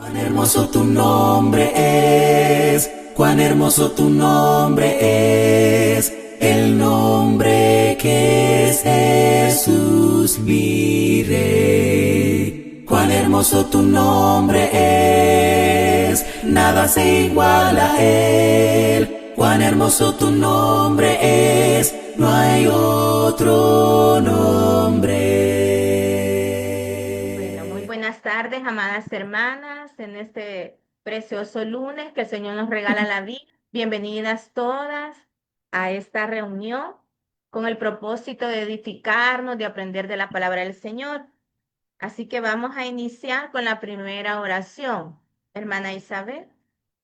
Cuán hermoso tu nombre es, cuán hermoso tu nombre es, el nombre que es Jesús mi Rey. Cuán hermoso tu nombre es, nada se iguala a él. Cuán hermoso tu nombre es, no hay otro Bueno, muy nombre. buenas tardes, amadas hermanas, en este precioso lunes que el Señor nos regala la vida. Bienvenidas todas a esta reunión con el propósito de edificarnos, de aprender de la palabra del Señor. Así que vamos a iniciar con la primera oración. Hermana Isabel.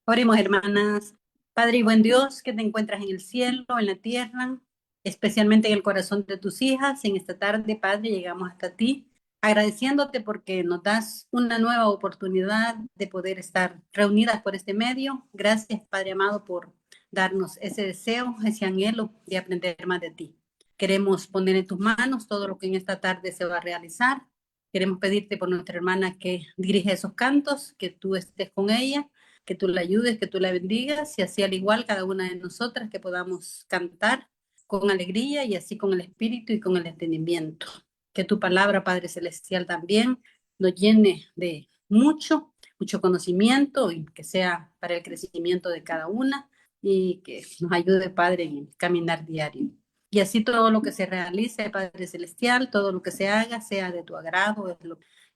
Oremos, hermanas. Padre y buen Dios, que te encuentras en el cielo, en la tierra, especialmente en el corazón de tus hijas. En esta tarde, Padre, llegamos hasta ti, agradeciéndote porque nos das una nueva oportunidad de poder estar reunidas por este medio. Gracias, Padre amado, por darnos ese deseo, ese anhelo de aprender más de ti. Queremos poner en tus manos todo lo que en esta tarde se va a realizar. Queremos pedirte por nuestra hermana que dirige esos cantos, que tú estés con ella, que tú la ayudes, que tú la bendigas y así al igual cada una de nosotras que podamos cantar con alegría y así con el espíritu y con el entendimiento. Que tu palabra, Padre Celestial, también nos llene de mucho conocimiento y que sea para el crecimiento de cada una y que nos ayude, Padre, en el caminar diario. Y así todo lo que se realice, Padre Celestial, todo lo que se haga, sea de tu agrado,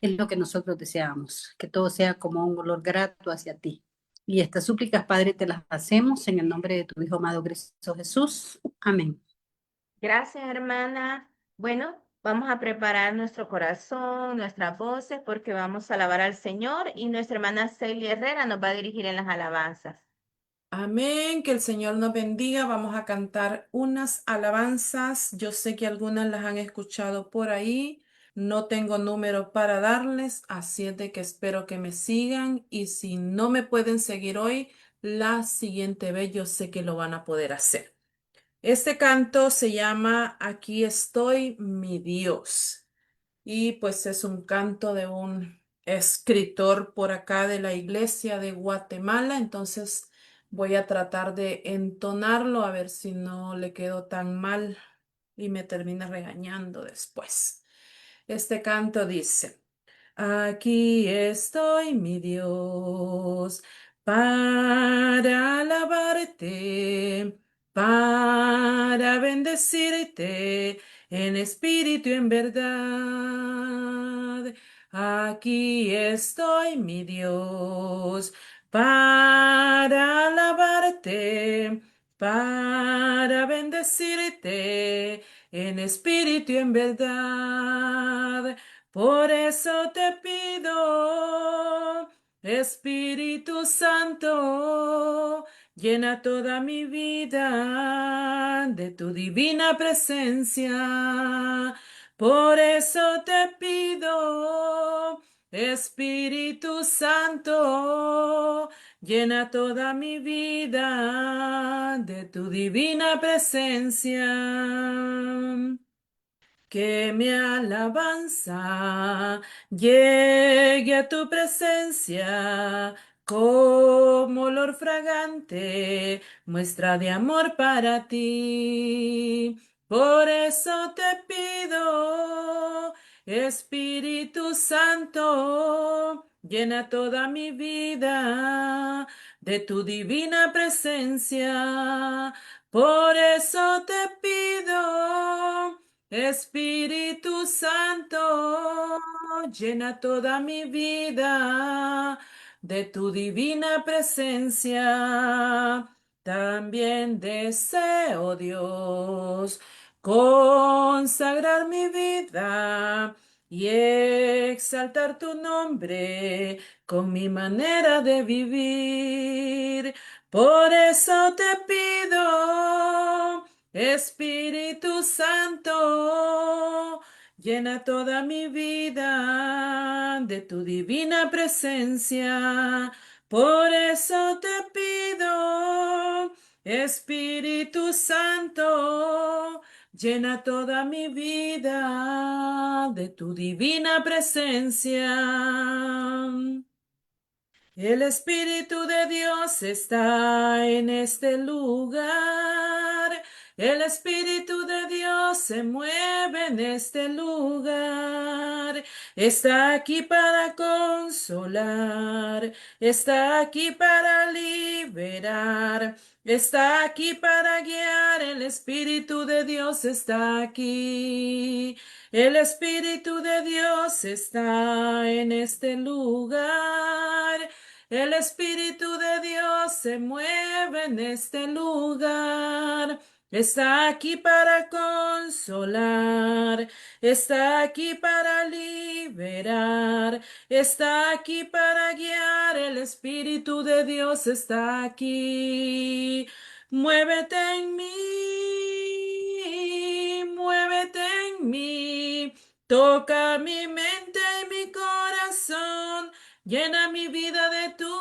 es lo que nosotros deseamos, que todo sea como un olor grato hacia ti. Y estas súplicas, Padre, te las hacemos en el nombre de tu Hijo amado Cristo Jesús. Amén. Gracias, hermana. Bueno, vamos a preparar nuestro corazón, nuestras voces, porque vamos a alabar al Señor y nuestra hermana Celia Herrera nos va a dirigir en las alabanzas. Amén, que el Señor nos bendiga. Vamos a cantar unas alabanzas. Yo sé que algunas las han escuchado por ahí. No tengo número para darles, así es de que espero que me sigan. Y si no me pueden seguir hoy, la siguiente vez yo sé que lo van a poder hacer. Este canto se llama Aquí estoy, mi Dios. Y pues es un canto de un escritor por acá de la iglesia de Guatemala. Entonces voy a tratar de entonarlo a ver si no le quedó tan mal y me termina regañando después. Este canto dice, aquí estoy, mi Dios, para alabarte, para bendecirte en espíritu y en verdad. Aquí estoy, mi Dios, para alabarte, para bendecirte en espíritu y en verdad. Por eso te pido, Espíritu Santo, llena toda mi vida de tu divina presencia. Por eso te pido, Espíritu Santo, llena toda mi vida de tu divina presencia. Que mi alabanza llegue a tu presencia como olor fragante, muestra de amor para ti. Por eso te pido, Espíritu Santo, llena toda mi vida de tu divina presencia. Por eso te pido, Espíritu Santo, llena toda mi vida de tu divina presencia. También deseo, Dios, consagrar mi vida y exaltar tu nombre con mi manera de vivir. Por eso te pido, Espíritu Santo, llena toda mi vida de tu divina presencia. Por eso te pido, Espíritu Santo, llena toda mi vida de tu divina presencia. El Espíritu de Dios está en este lugar. El Espíritu de Dios se mueve en este lugar. Está aquí para consolar. Está aquí para liberar. Está aquí para guiar. El Espíritu de Dios está aquí. El Espíritu de Dios está en este lugar. El Espíritu de Dios se mueve en este lugar. Está aquí para consolar. Está aquí para liberar. Está aquí para guiar. El Espíritu de Dios está aquí. Muévete en mí, muévete en mí, toca mi mente y mi corazón, llena mi vida de tu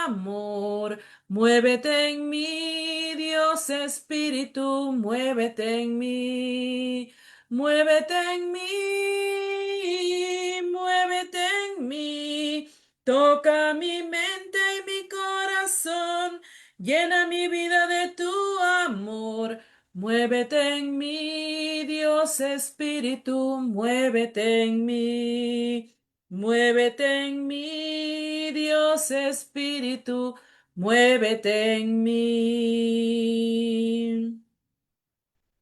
amor. Muévete en mí, Dios Espíritu, muévete en mí, muévete en mí, muévete en mí, toca mi mente y mi corazón. Llena mi vida de tu amor. Muévete en mí, Dios Espíritu, muévete en mí. Muévete en mí, Dios Espíritu, muévete en mí.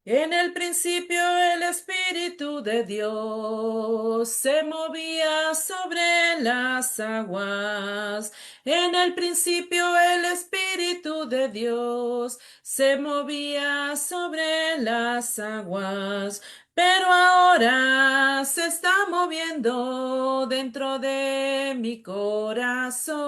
En el principio el Espíritu de Dios se movía sobre las aguas. En el principio el Espíritu de Dios se movía sobre las aguas. Pero ahora se está moviendo dentro de mi corazón.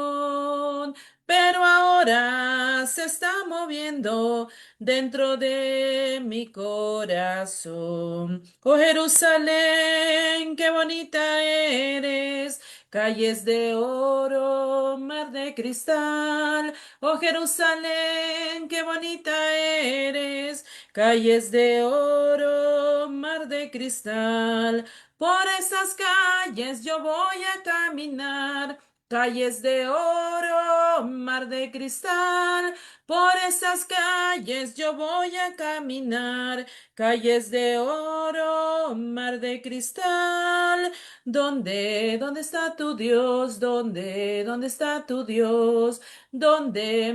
Pero ahora se está moviendo dentro de mi corazón. Oh Jerusalén, qué bonita eres, calles de oro, mar de cristal. Oh Jerusalén, qué bonita eres, calles de oro, mar de cristal. Por esas calles yo voy a caminar. Calles de oro, mar de cristal, por esas calles yo voy a caminar, calles de oro, mar de cristal. ¿Dónde está tu Dios? ¿Dónde está tu Dios? ¿Dónde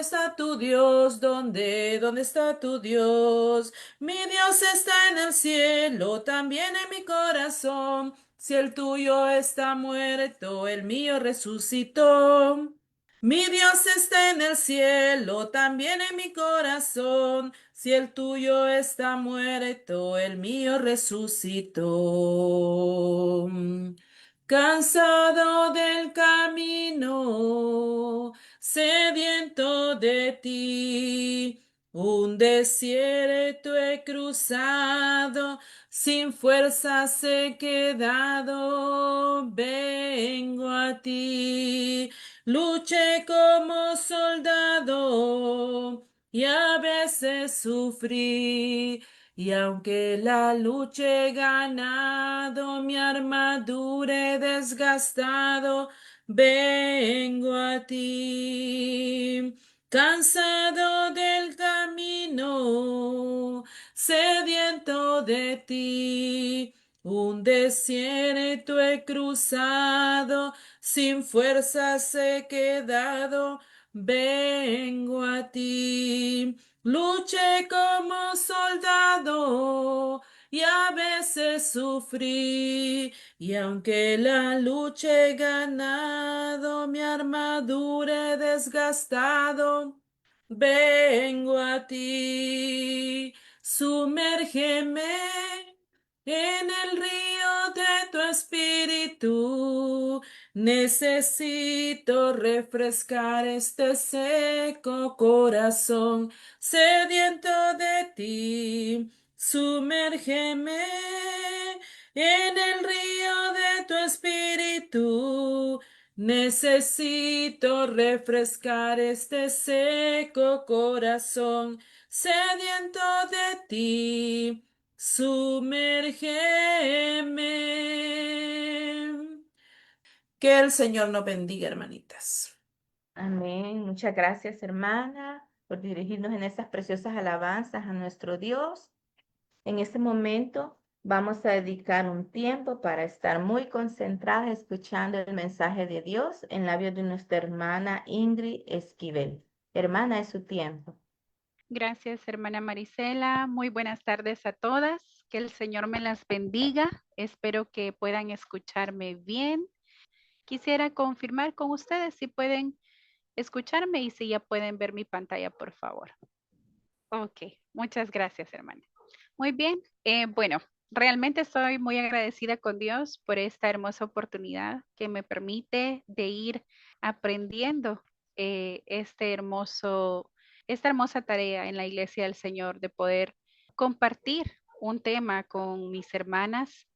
está tu Dios? ¿Dónde está tu Dios? Mi Dios está en el cielo, también en mi corazón. Si el tuyo está muerto, el mío resucitó. Mi Dios está en el cielo, también en mi corazón. Si el tuyo está muerto, el mío resucitó. Cansado del camino, sediento de ti, un desierto he cruzado, sin fuerzas he quedado, vengo a ti. Luché como soldado y a veces sufrí. Y aunque la lucha he ganado, mi armadura he desgastado, vengo a ti. Cansado del camino, sediento de ti, un desierto he cruzado, sin fuerzas he quedado, vengo a ti. Luché como soldado y a veces sufrí, y aunque la lucha he ganado, mi armadura he desgastado, vengo a ti. Sumérgeme en el río de tu espíritu. Necesito refrescar este seco corazón sediento de ti. Sumérgeme en el río de tu espíritu. Necesito refrescar este seco corazón sediento de ti. Sumérgeme. Que el Señor nos bendiga, hermanitas. Amén. Muchas gracias, hermana, por dirigirnos en estas preciosas alabanzas a nuestro Dios. En este momento vamos a dedicar un tiempo para estar muy concentradas escuchando el mensaje de Dios en labios de nuestra hermana Ingrid Esquivel. Hermana, es su tiempo. Gracias, hermana Marisela. Muy buenas tardes a todas. Que el Señor me las bendiga. Espero que puedan escucharme bien. Quisiera confirmar con ustedes si pueden escucharme y si ya pueden ver mi pantalla, por favor. Ok, muchas gracias, hermana. Muy bien. Bueno, realmente estoy muy agradecida con Dios por esta hermosa oportunidad que me permite de ir aprendiendo esta hermosa tarea en la Iglesia del Señor, de poder compartir un tema con mis hermanas.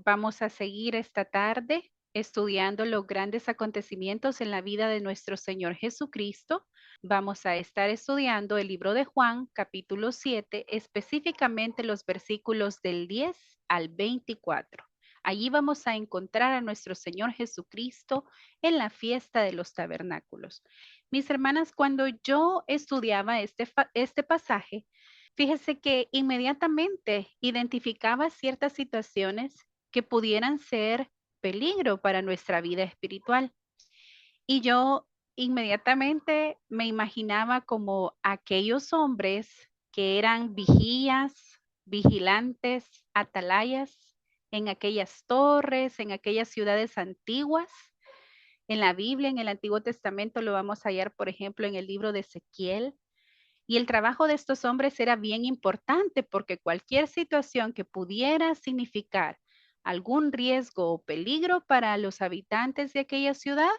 Vamos a seguir esta tarde estudiando los grandes acontecimientos en la vida de nuestro Señor Jesucristo. Vamos a estar estudiando el libro de Juan, capítulo 7, específicamente los versículos del 10 al 24. Allí vamos a encontrar a nuestro Señor Jesucristo en la fiesta de los tabernáculos. Mis hermanas, cuando yo estudiaba este pasaje, fíjese que inmediatamente identificaba ciertas situaciones que pudieran ser peligro para nuestra vida espiritual. Y yo inmediatamente me imaginaba como aquellos hombres que eran vigías, vigilantes, atalayas en aquellas torres, en aquellas ciudades antiguas. En la Biblia, en el Antiguo Testamento, lo vamos a hallar, por ejemplo, en el libro de Ezequiel. Y el trabajo de estos hombres era bien importante porque cualquier situación que pudiera significar algún riesgo o peligro para los habitantes de aquella ciudad,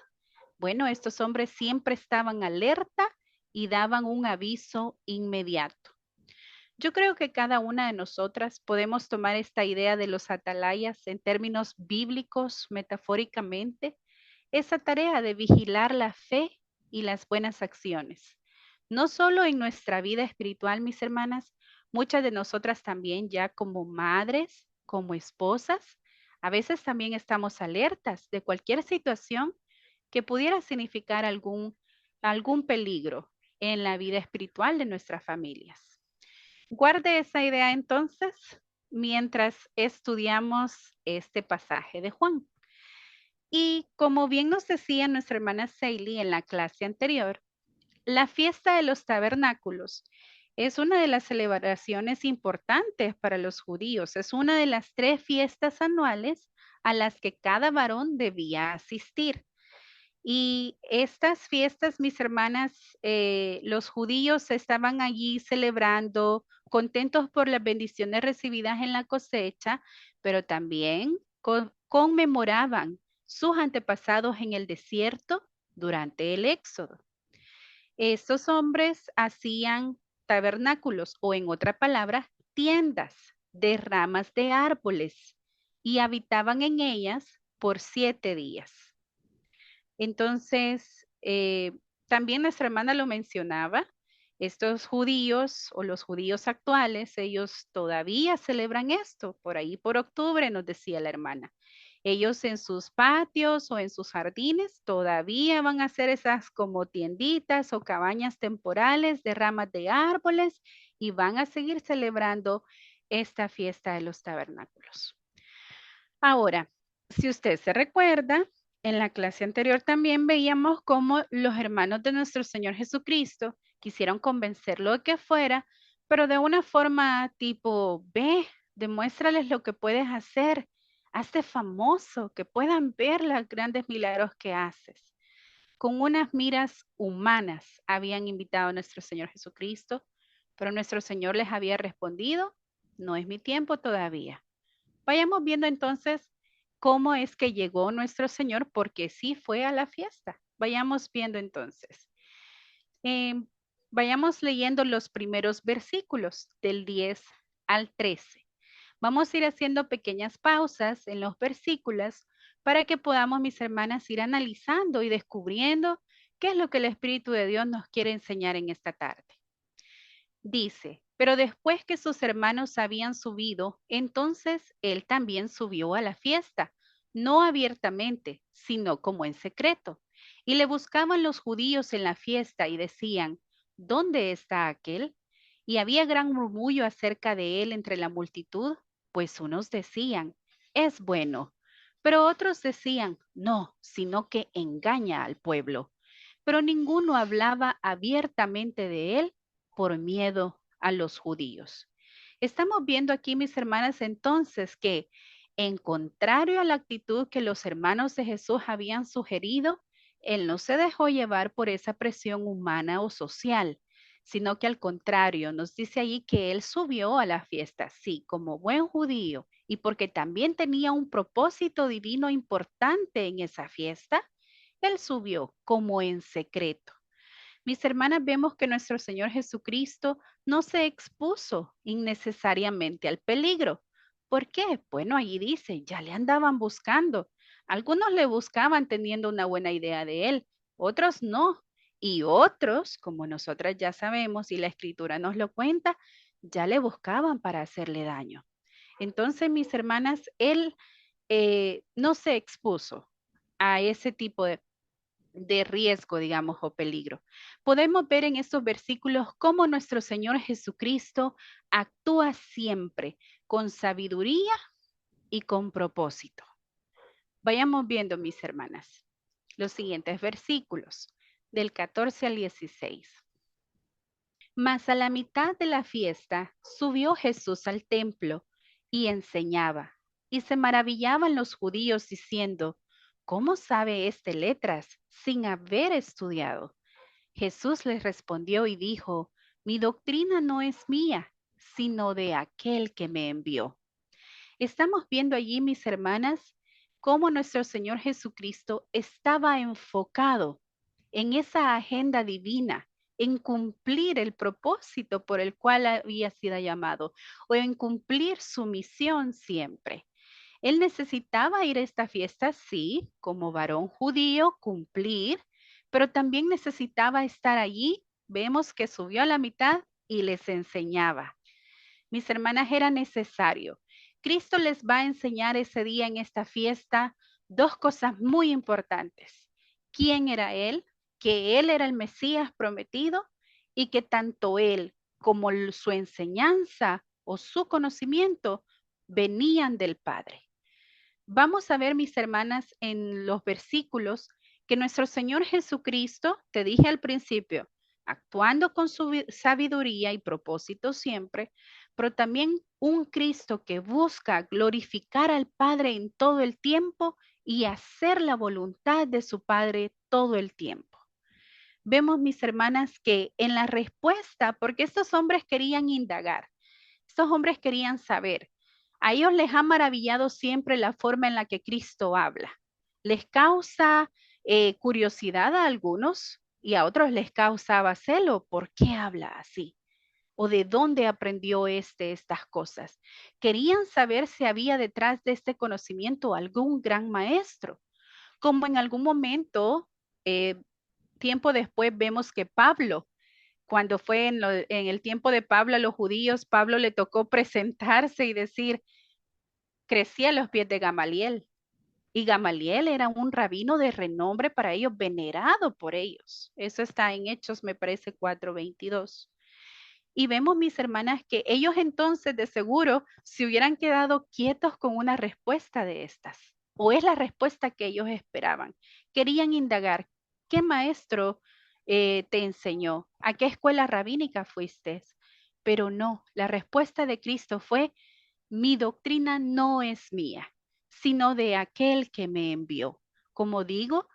bueno, estos hombres siempre estaban alerta y daban un aviso inmediato. Yo creo que cada una de nosotras podemos tomar esta idea de los atalayas en términos bíblicos, metafóricamente, esa tarea de vigilar la fe y las buenas acciones. No solo en nuestra vida espiritual, mis hermanas, muchas de nosotras también ya como madres, como esposas, a veces también estamos alertas de cualquier situación que pudiera significar algún peligro en la vida espiritual de nuestras familias. Guarde esa idea entonces mientras estudiamos este pasaje de Juan. Y como bien nos decía nuestra hermana Seili en la clase anterior, la fiesta de los tabernáculos es una de las celebraciones importantes para los judíos. Es una de las 3 fiestas anuales a las que cada varón debía asistir. Y estas fiestas, mis hermanas, los judíos estaban allí celebrando, contentos por las bendiciones recibidas en la cosecha, pero también conmemoraban sus antepasados en el desierto durante el Éxodo. Estos hombres hacían tabernáculos o, en otra palabra, tiendas de ramas de árboles y habitaban en ellas por 7 días. Entonces, también nuestra hermana lo mencionaba, estos judíos o los judíos actuales, ellos todavía celebran esto, por ahí por octubre, nos decía la hermana. Ellos en sus patios o en sus jardines todavía van a hacer esas como tienditas o cabañas temporales de ramas de árboles y van a seguir celebrando esta fiesta de los tabernáculos. Ahora, si usted se recuerda, en la clase anterior también veíamos cómo los hermanos de nuestro Señor Jesucristo quisieron convencerlo de que fuera, pero de una forma tipo, ve, demuéstrales lo que puedes hacer, hazte famoso, que puedan ver los grandes milagros que haces. Con unas miras humanas habían invitado a nuestro Señor Jesucristo, pero nuestro Señor les había respondido, no es mi tiempo todavía. Vayamos viendo entonces cómo es que llegó nuestro Señor, porque sí fue a la fiesta. Vayamos viendo entonces. Vayamos leyendo los primeros versículos del 10 al 13. Vamos a ir haciendo pequeñas pausas en los versículos para que podamos, mis hermanas, ir analizando y descubriendo qué es lo que el Espíritu de Dios nos quiere enseñar en esta tarde. Dice, pero después que sus hermanos habían subido, entonces él también subió a la fiesta, no abiertamente, sino como en secreto. Y le buscaban los judíos en la fiesta y decían, ¿dónde está aquel? Y había gran murmullo acerca de él entre la multitud, pues unos decían, es bueno, pero otros decían, no, sino que engaña al pueblo. Pero ninguno hablaba abiertamente de él por miedo a los judíos. Estamos viendo aquí, mis hermanas, entonces que en contrario a la actitud que los hermanos de Jesús habían sugerido, él no se dejó llevar por esa presión humana o social, sino que al contrario, nos dice allí que él subió a la fiesta, sí, como buen judío, y porque también tenía un propósito divino importante en esa fiesta, él subió como en secreto. Mis hermanas, vemos que nuestro Señor Jesucristo no se expuso innecesariamente al peligro. ¿Por qué? Bueno, allí dice, ya le andaban buscando. Algunos le buscaban teniendo una buena idea de él, otros no. Y otros, como nosotras ya sabemos y la escritura nos lo cuenta, ya le buscaban para hacerle daño. Entonces, mis hermanas, él no se expuso a ese tipo de riesgo, digamos, o peligro. Podemos ver en estos versículos cómo nuestro Señor Jesucristo actúa siempre con sabiduría y con propósito. Vayamos viendo, mis hermanas, los siguientes versículos, del 14 al 16. Mas a la mitad de la fiesta subió Jesús al templo y enseñaba, y se maravillaban los judíos diciendo, ¿cómo sabe este letras sin haber estudiado? Jesús les respondió y dijo, mi doctrina no es mía, sino de aquel que me envió. Estamos viendo allí, mis hermanas, cómo nuestro Señor Jesucristo estaba enfocado en esa agenda divina, en cumplir el propósito por el cual había sido llamado o en cumplir su misión siempre. Él necesitaba ir a esta fiesta, sí, como varón judío, cumplir, pero también necesitaba estar allí. Vemos que subió a la mitad y les enseñaba. Mis hermanas, era necesario. Cristo les va a enseñar ese día en esta fiesta dos cosas muy importantes. ¿Quién era Él? Que Él era el Mesías prometido y que tanto Él como su enseñanza o su conocimiento venían del Padre. Vamos a ver, mis hermanas, en los versículos que nuestro Señor Jesucristo, te dije al principio, actuando con su sabiduría y propósito siempre, pero también un Cristo que busca glorificar al Padre en todo el tiempo y hacer la voluntad de su Padre todo el tiempo. Vemos, mis hermanas, que en la respuesta, porque estos hombres querían indagar, estos hombres querían saber, a ellos les ha maravillado siempre la forma en la que Cristo habla. Les causa curiosidad a algunos y a otros les causaba celo. ¿Por qué habla así? ¿O de dónde aprendió estas cosas? Querían saber si había detrás de este conocimiento algún gran maestro. Como en algún momento, tiempo después, vemos que Pablo, cuando fue en el tiempo de Pablo a los judíos, Pablo le tocó presentarse y decir, crecí a los pies de Gamaliel. Y Gamaliel era un rabino de renombre para ellos, venerado por ellos. Eso está en Hechos, me parece, 4:22. Y vemos, mis hermanas, que ellos entonces de seguro se hubieran quedado quietos con una respuesta de estas. O es la respuesta que ellos esperaban. Querían indagar, ¿qué maestro te enseñó? ¿A qué escuela rabínica fuiste? Pero no, la respuesta de Cristo fue, mi doctrina no es mía, sino de aquel que me envió. Como digo,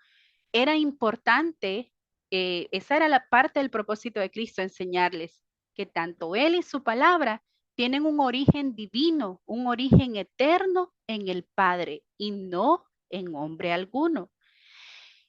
era importante, esa era la parte del propósito de Cristo, enseñarles que tanto Él y su palabra tienen un origen divino, un origen eterno en el Padre y no en hombre alguno.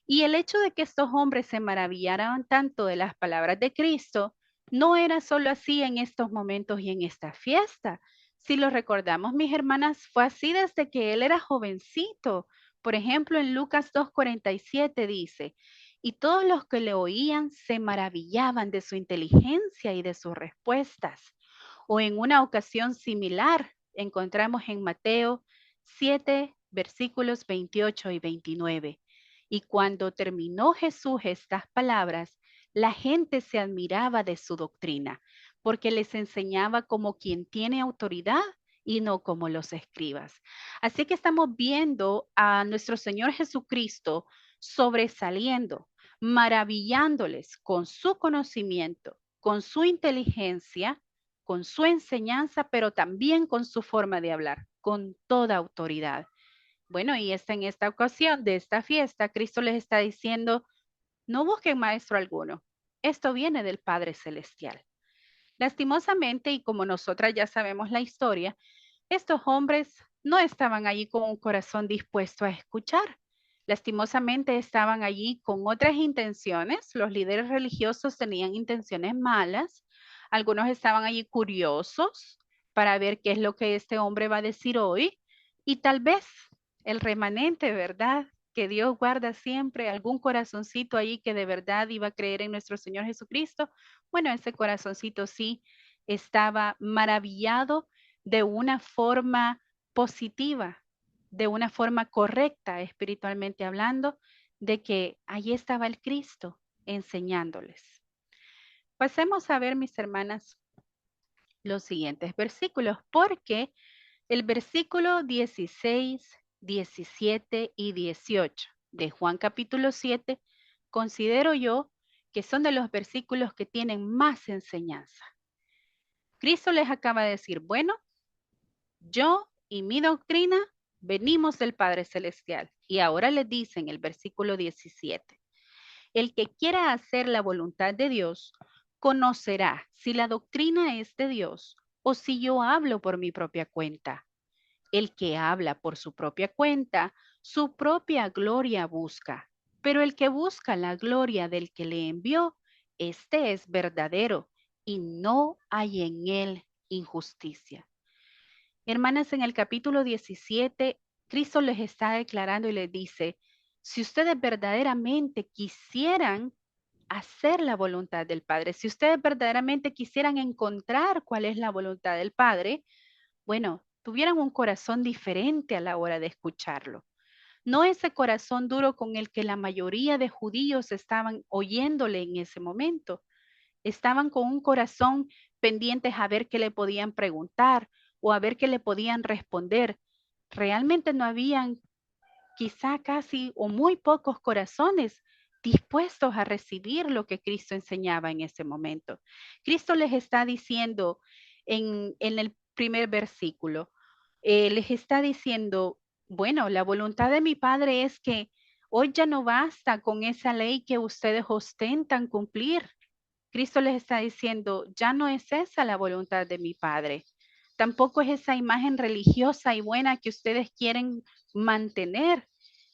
Y el hecho de que estos hombres se maravillaran tanto de las palabras de Cristo no era solo así en estos momentos y en esta fiesta. Si lo recordamos, mis hermanas, fue así desde que él era jovencito. Por ejemplo, en Lucas 2:47 dice, y todos los que le oían se maravillaban de su inteligencia y de sus respuestas. O en una ocasión similar, encontramos en Mateo 7, versículos 28 y 29. Y cuando terminó Jesús estas palabras, la gente se admiraba de su doctrina, porque les enseñaba como quien tiene autoridad y no como los escribas. Así que estamos viendo a nuestro Señor Jesucristo sobresaliendo, maravillándoles con su conocimiento, con su inteligencia, con su enseñanza, pero también con su forma de hablar, con toda autoridad. Bueno, y en esta ocasión de esta fiesta, Cristo les está diciendo, no busquen maestro alguno. Esto viene del Padre Celestial. Lastimosamente, y como nosotras ya sabemos la historia, estos hombres no estaban allí con un corazón dispuesto a escuchar. Lastimosamente estaban allí con otras intenciones. Los líderes religiosos tenían intenciones malas. Algunos estaban allí curiosos para ver qué es lo que este hombre va a decir hoy. Y tal vez el remanente, ¿verdad? Que Dios guarda siempre algún corazoncito ahí que de verdad iba a creer en nuestro Señor Jesucristo. Bueno, ese corazoncito sí estaba maravillado de una forma positiva, de una forma correcta espiritualmente hablando, de que allí estaba el Cristo enseñándoles. Pasemos a ver, mis hermanas, los siguientes versículos, porque el versículo 16, 17 y 18 de Juan capítulo 7, considero yo que son de los versículos que tienen más enseñanza. Cristo les acaba de decir, bueno, yo y mi doctrina venimos del Padre Celestial. Y ahora les dice en el versículo 17, el que quiera hacer la voluntad de Dios, conocerá si la doctrina es de Dios o si yo hablo por mi propia cuenta. El que habla por su propia cuenta, su propia gloria busca, pero el que busca la gloria del que le envió, este es verdadero y no hay en él injusticia. Hermanas, en el capítulo 17, Cristo les está declarando y les dice, si ustedes verdaderamente quisieran hacer la voluntad del Padre, si ustedes verdaderamente quisieran encontrar cuál es la voluntad del Padre, bueno, tuvieran un corazón diferente a la hora de escucharlo. No ese corazón duro con el que la mayoría de judíos estaban oyéndole en ese momento. Estaban con un corazón pendientes a ver qué le podían preguntar o a ver qué le podían responder. Realmente no habían quizá casi o muy pocos corazones dispuestos a recibir lo que Cristo enseñaba en ese momento. Cristo les está diciendo en el primer versículo, les está diciendo, bueno, la voluntad de mi Padre es que hoy ya no basta con esa ley que ustedes ostentan cumplir. Cristo les está diciendo, ya no es esa la voluntad de mi Padre. Tampoco es esa imagen religiosa y buena que ustedes quieren mantener.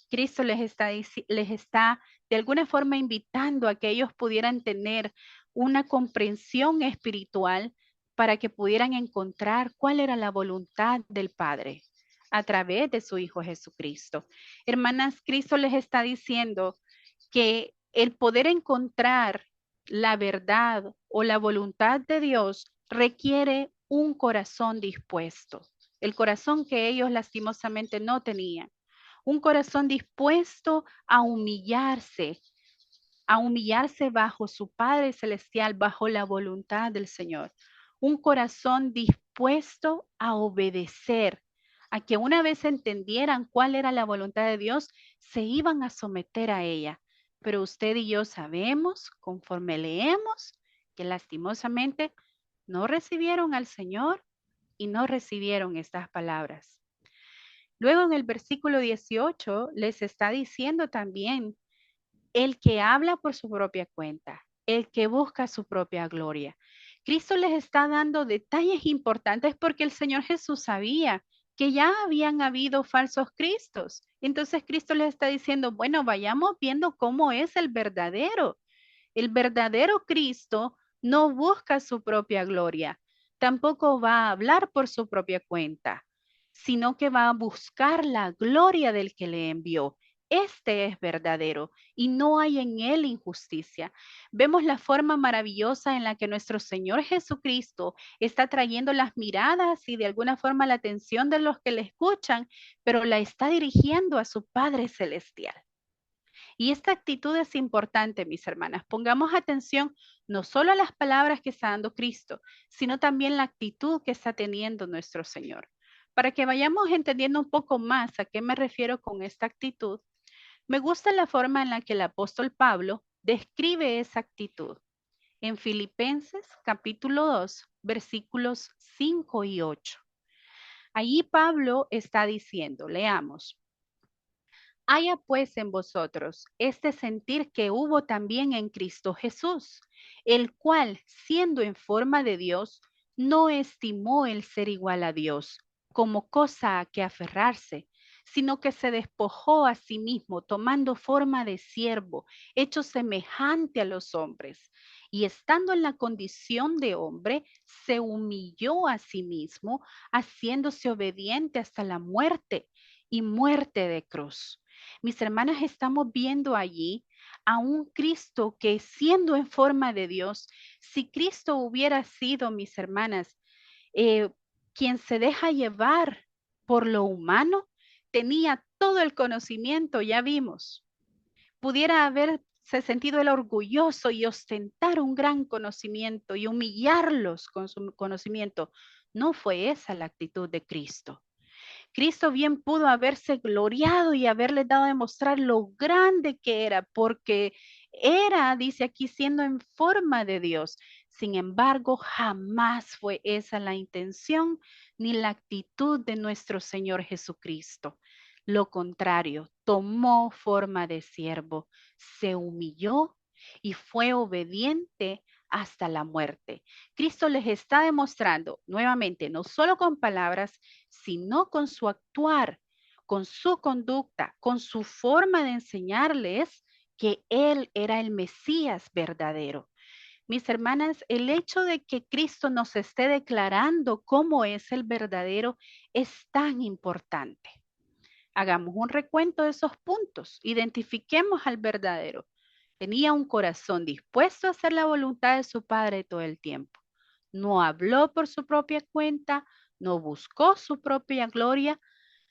Cristo les está de alguna forma invitando a que ellos pudieran tener una comprensión espiritual para que pudieran encontrar cuál era la voluntad del Padre a través de su Hijo Jesucristo. Hermanas, Cristo les está diciendo que el poder encontrar la verdad o la voluntad de Dios requiere un corazón dispuesto, el corazón que ellos lastimosamente no tenían, un corazón dispuesto a humillarse bajo su Padre Celestial, bajo la voluntad del Señor, un corazón dispuesto a obedecer, a que una vez entendieran cuál era la voluntad de Dios, se iban a someter a ella. Pero usted y yo sabemos, conforme leemos, que lastimosamente no recibieron al Señor y no recibieron estas palabras. Luego en el versículo 18 les está diciendo también, el que habla por su propia cuenta, el que busca su propia gloria. Cristo les está dando detalles importantes porque el Señor Jesús sabía que ya habían habido falsos cristos. Entonces Cristo les está diciendo, bueno, vayamos viendo cómo es el verdadero. El verdadero Cristo no busca su propia gloria, tampoco va a hablar por su propia cuenta, sino que va a buscar la gloria del que le envió. Este es verdadero y no hay en él injusticia. Vemos la forma maravillosa en la que nuestro Señor Jesucristo está trayendo las miradas y de alguna forma la atención de los que le escuchan, pero la está dirigiendo a su Padre Celestial. Y esta actitud es importante, mis hermanas. Pongamos atención no solo a las palabras que está dando Cristo, sino también la actitud que está teniendo nuestro Señor. Para que vayamos entendiendo un poco más a qué me refiero con esta actitud, me gusta la forma en la que el apóstol Pablo describe esa actitud. En Filipenses capítulo 2, versículos 5 y 8. Allí Pablo está diciendo, leamos. Haya pues en vosotros este sentir que hubo también en Cristo Jesús, el cual, siendo en forma de Dios, no estimó el ser igual a Dios como cosa a que aferrarse, sino que se despojó a sí mismo, tomando forma de siervo, hecho semejante a los hombres, y estando en la condición de hombre, se humilló a sí mismo, haciéndose obediente hasta la muerte y muerte de cruz. Mis hermanas, estamos viendo allí a un Cristo que siendo en forma de Dios, si Cristo hubiera sido, mis hermanas, quien se deja llevar por lo humano, tenía todo el conocimiento, ya vimos. Pudiera haberse sentido el orgulloso y ostentar un gran conocimiento y humillarlos con su conocimiento. No fue esa la actitud de Cristo. Cristo bien pudo haberse gloriado y haberle dado a demostrar lo grande que era, porque era, dice aquí, siendo en forma de Dios. Sin embargo, jamás fue esa la intención ni la actitud de nuestro Señor Jesucristo. Lo contrario, tomó forma de siervo, se humilló y fue obediente hasta la muerte. Cristo les está demostrando nuevamente, no solo con palabras, sino con su actuar, con su conducta, con su forma de enseñarles que Él era el Mesías verdadero. Mis hermanas, el hecho de que Cristo nos esté declarando cómo es el verdadero es tan importante. Hagamos un recuento de esos puntos, identifiquemos al verdadero. Tenía un corazón dispuesto a hacer la voluntad de su Padre todo el tiempo. No habló por su propia cuenta, no buscó su propia gloria,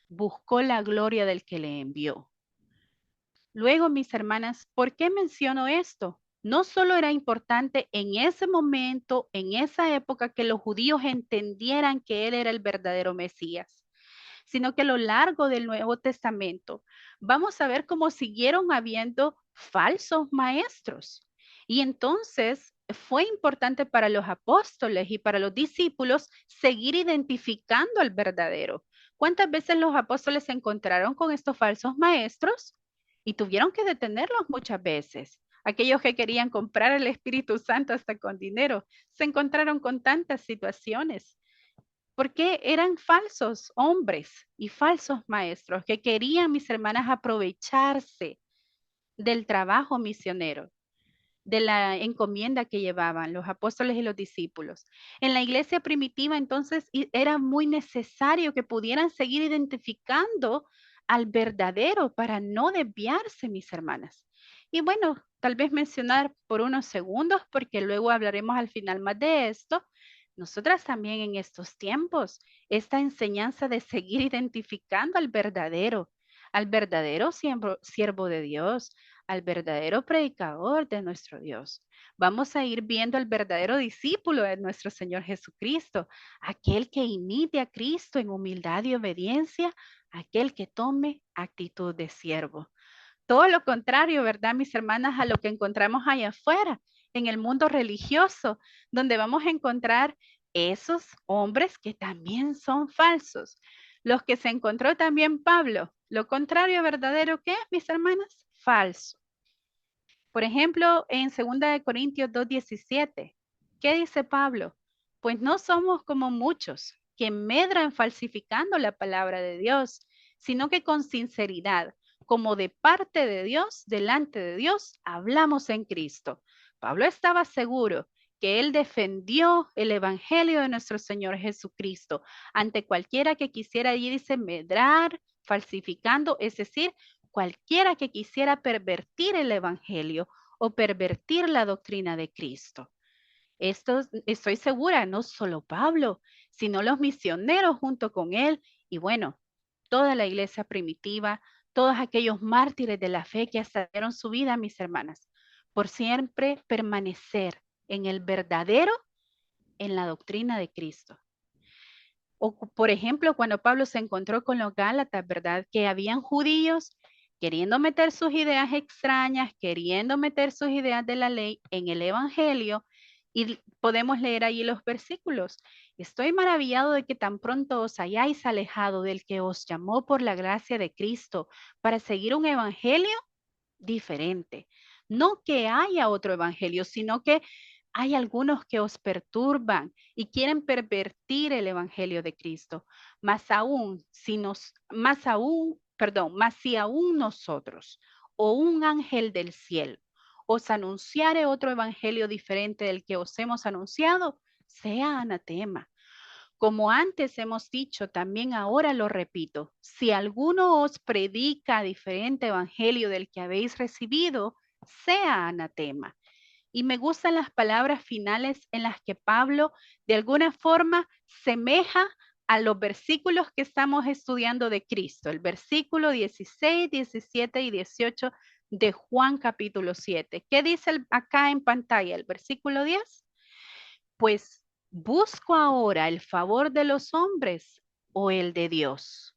buscó la gloria del que le envió. Luego, mis hermanas, ¿por qué menciono esto? No solo era importante en ese momento, en esa época, que los judíos entendieran que Él era el verdadero Mesías, sino que a lo largo del Nuevo Testamento vamos a ver cómo siguieron habiendo falsos maestros. Y entonces fue importante para los apóstoles y para los discípulos seguir identificando al verdadero. ¿Cuántas veces los apóstoles se encontraron con estos falsos maestros y tuvieron que detenerlos muchas veces? Aquellos que querían comprar el Espíritu Santo hasta con dinero, se encontraron con tantas situaciones porque eran falsos hombres y falsos maestros que querían, mis hermanas, aprovecharse del trabajo misionero, de la encomienda que llevaban los apóstoles y los discípulos. En la iglesia primitiva, entonces, era muy necesario que pudieran seguir identificando al verdadero para no desviarse, mis hermanas. Y bueno, tal vez mencionar por unos segundos, porque luego hablaremos al final más de esto. Nosotras también en estos tiempos, esta enseñanza de seguir identificando al verdadero siervo de Dios, al verdadero predicador de nuestro Dios. Vamos a ir viendo al verdadero discípulo de nuestro Señor Jesucristo, aquel que imite a Cristo en humildad y obediencia, aquel que tome actitud de siervo. Todo lo contrario, ¿verdad, mis hermanas? A lo que encontramos allá afuera, en el mundo religioso, donde vamos a encontrar esos hombres que también son falsos. Los que se encontró también Pablo. Lo contrario verdadero, ¿qué es, mis hermanas? Falso. Por ejemplo, en 2 Corintios 2:17, ¿qué dice Pablo? Pues no somos como muchos que medran falsificando la palabra de Dios, sino que con sinceridad, como de parte de Dios, delante de Dios, hablamos en Cristo. Pablo estaba seguro que él defendió el evangelio de nuestro Señor Jesucristo ante cualquiera que quisiera, allí dice, medrar, falsificando, es decir, cualquiera que quisiera pervertir el evangelio o pervertir la doctrina de Cristo. Esto estoy segura, no solo Pablo, sino los misioneros junto con él y bueno, toda la iglesia primitiva, todos aquellos mártires de la fe que hasta dieron su vida, mis hermanas, por siempre permanecer en el verdadero, en la doctrina de Cristo. O, por ejemplo, cuando Pablo se encontró con los Gálatas, ¿verdad? Que habían judíos queriendo meter sus ideas extrañas, queriendo meter sus ideas de la ley en el Evangelio, y podemos leer allí los versículos. Estoy maravillado de que tan pronto os hayáis alejado del que os llamó por la gracia de Cristo para seguir un evangelio diferente. No que haya otro evangelio, sino que hay algunos que os perturban y quieren pervertir el evangelio de Cristo. Más aún, más si aún nosotros o un ángel del cielo os anunciare otro evangelio diferente del que os hemos anunciado, sea anatema. Como antes hemos dicho, también ahora lo repito, si alguno os predica diferente evangelio del que habéis recibido, sea anatema. Y me gustan las palabras finales en las que Pablo de alguna forma semeja a los versículos que estamos estudiando de Cristo, el versículo 16, 17 y 18 de Juan capítulo 7. ¿Qué dice acá en pantalla? El versículo 10. Pues busco ahora el favor de los hombres o el de Dios.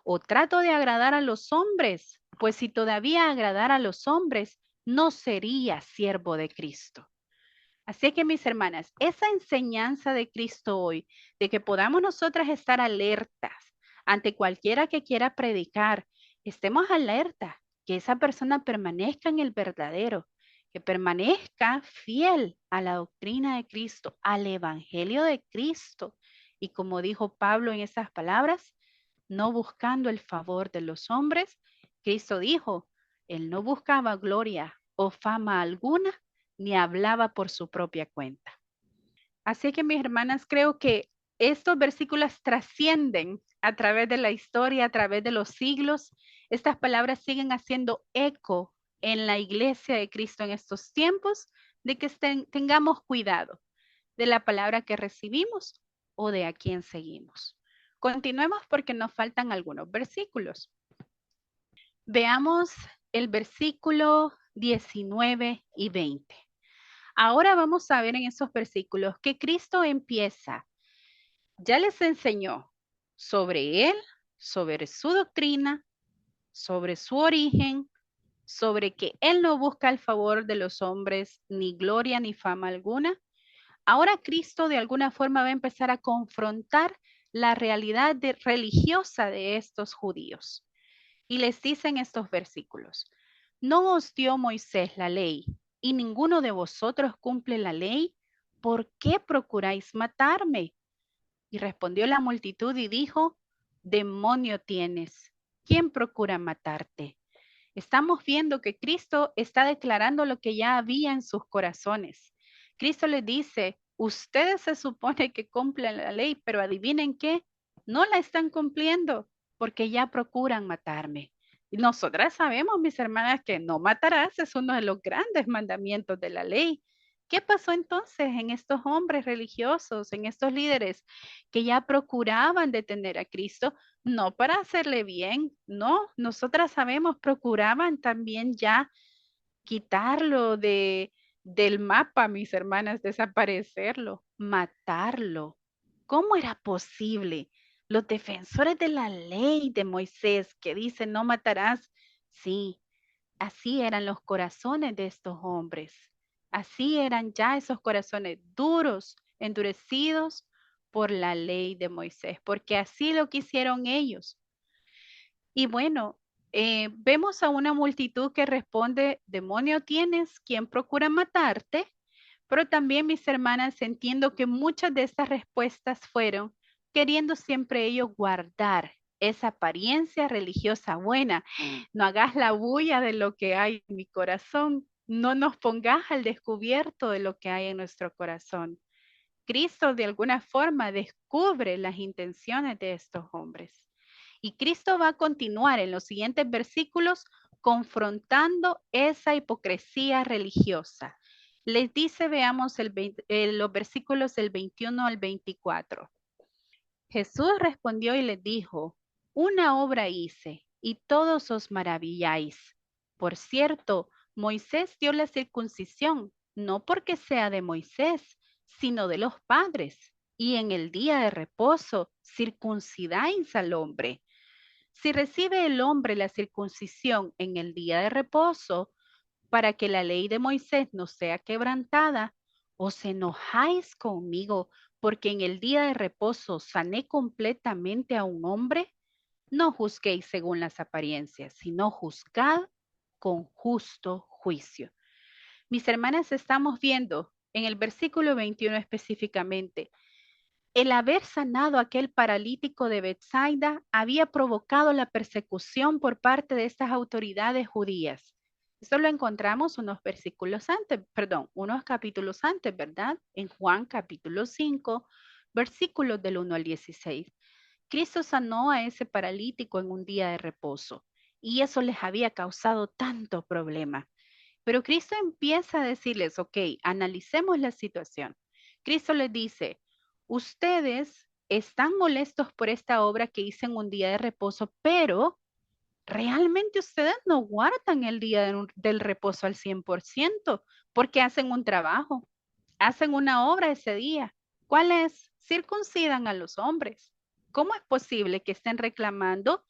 O trato de agradar a los hombres, pues si todavía agradara a los hombres, no sería siervo de Cristo. Así que mis hermanas, esa enseñanza de Cristo hoy, de que podamos nosotras estar alertas ante cualquiera que quiera predicar, estemos alertas, que esa persona permanezca en el verdadero, que permanezca fiel a la doctrina de Cristo, al evangelio de Cristo. Y como dijo Pablo en esas palabras, no buscando el favor de los hombres, Cristo dijo, él no buscaba gloria o fama alguna, ni hablaba por su propia cuenta. Así que mis hermanas, creo que estos versículos trascienden a través de la historia, a través de los siglos. Estas palabras siguen haciendo eco en la iglesia de Cristo en estos tiempos, de que tengamos cuidado de la palabra que recibimos o de a quién seguimos. Continuemos porque nos faltan algunos versículos. Veamos el versículo 19 y 20. Ahora vamos a ver en esos versículos que Cristo empieza. Ya les enseñó sobre Él, sobre su doctrina, sobre su origen, sobre que Él no busca el favor de los hombres, ni gloria ni fama alguna. Ahora Cristo de alguna forma va a empezar a confrontar la realidad religiosa de estos judíos. Y les dice en estos versículos, ¿no os dio Moisés la ley y ninguno de vosotros cumple la ley? ¿Por qué procuráis matarme? Y respondió la multitud y dijo, demonio tienes, ¿quién procura matarte? Estamos viendo que Cristo está declarando lo que ya había en sus corazones. Cristo les dice, ustedes se supone que cumplen la ley, pero adivinen qué, no la están cumpliendo porque ya procuran matarme. Y nosotras sabemos, mis hermanas, que no matarás es uno de los grandes mandamientos de la ley. ¿Qué pasó entonces en estos hombres religiosos, en estos líderes que ya procuraban detener a Cristo? No para hacerle bien, no, nosotras sabemos, procuraban también ya quitarlo del mapa, mis hermanas, desaparecerlo, matarlo. ¿Cómo era posible? Los defensores de la ley de Moisés que dicen no matarás, sí, así eran los corazones de estos hombres. Así eran ya esos corazones duros, endurecidos por la ley de Moisés, porque así lo quisieron ellos. Y bueno, vemos a una multitud que responde, demonio tienes, ¿quién procura matarte? Pero también, mis hermanas, entiendo que muchas de estas respuestas fueron queriendo siempre ellos guardar esa apariencia religiosa buena. No hagas la bulla de lo que hay en mi corazón. No nos pongas al descubierto de lo que hay en nuestro corazón. Cristo de alguna forma descubre las intenciones de estos hombres. Y Cristo va a continuar en los siguientes versículos confrontando esa hipocresía religiosa. Les dice, veamos los versículos del 21 al 24. Jesús respondió y les dijo, una obra hice y todos os maravilláis. Por cierto, Moisés dio la circuncisión, no porque sea de Moisés, sino de los padres. Y en el día de reposo circuncidáis al hombre. Si recibe el hombre la circuncisión en el día de reposo, para que la ley de Moisés no sea quebrantada, os enojáis conmigo, porque en el día de reposo sané completamente a un hombre. No juzguéis según las apariencias, sino juzgad con justo juicio. Mis hermanas, estamos viendo en el versículo 21 específicamente, el haber sanado a aquel paralítico de Betsaida había provocado la persecución por parte de estas autoridades judías. Esto lo encontramos unos versículos antes, perdón, unos capítulos antes, ¿verdad? En Juan capítulo 5, versículos del 1 al 16. Cristo sanó a ese paralítico en un día de reposo y eso les había causado tanto problema. Pero Cristo empieza a decirles, ok, analicemos la situación. Cristo les dice, ustedes están molestos por esta obra que hice en un día de reposo, pero realmente ustedes no guardan el día del reposo al 100% porque hacen un trabajo, hacen una obra ese día. ¿Cuál es? Circuncidan a los hombres. ¿Cómo es posible que estén reclamando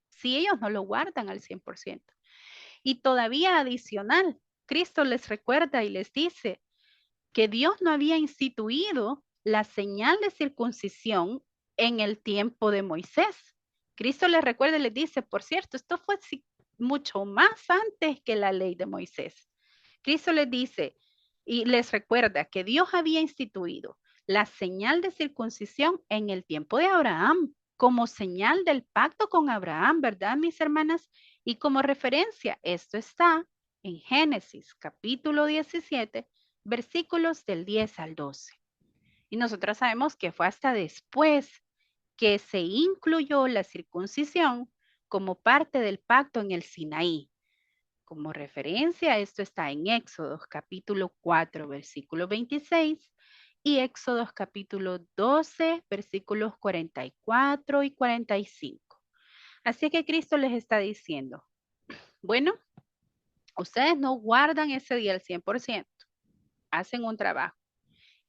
si ellos no lo guardan al 100%? Y todavía adicional, Cristo les recuerda y les dice que Dios no había instituido la señal de circuncisión en el tiempo de Moisés. Cristo les recuerda y les dice, por cierto, esto fue mucho más antes que la ley de Moisés. Cristo les dice y les recuerda que Dios había instituido la señal de circuncisión en el tiempo de Abraham, como señal del pacto con Abraham, ¿verdad, mis hermanas? Y como referencia, esto está en Génesis capítulo 17, versículos del 10 al 12. Y nosotros sabemos que fue hasta después que se incluyó la circuncisión como parte del pacto en el Sinaí. Como referencia, esto está en Éxodos capítulo 4, versículo 26 y Éxodos capítulo 12, versículos 44 y 45. Así que Cristo les está diciendo, bueno, ustedes no guardan ese día al 100%, hacen un trabajo.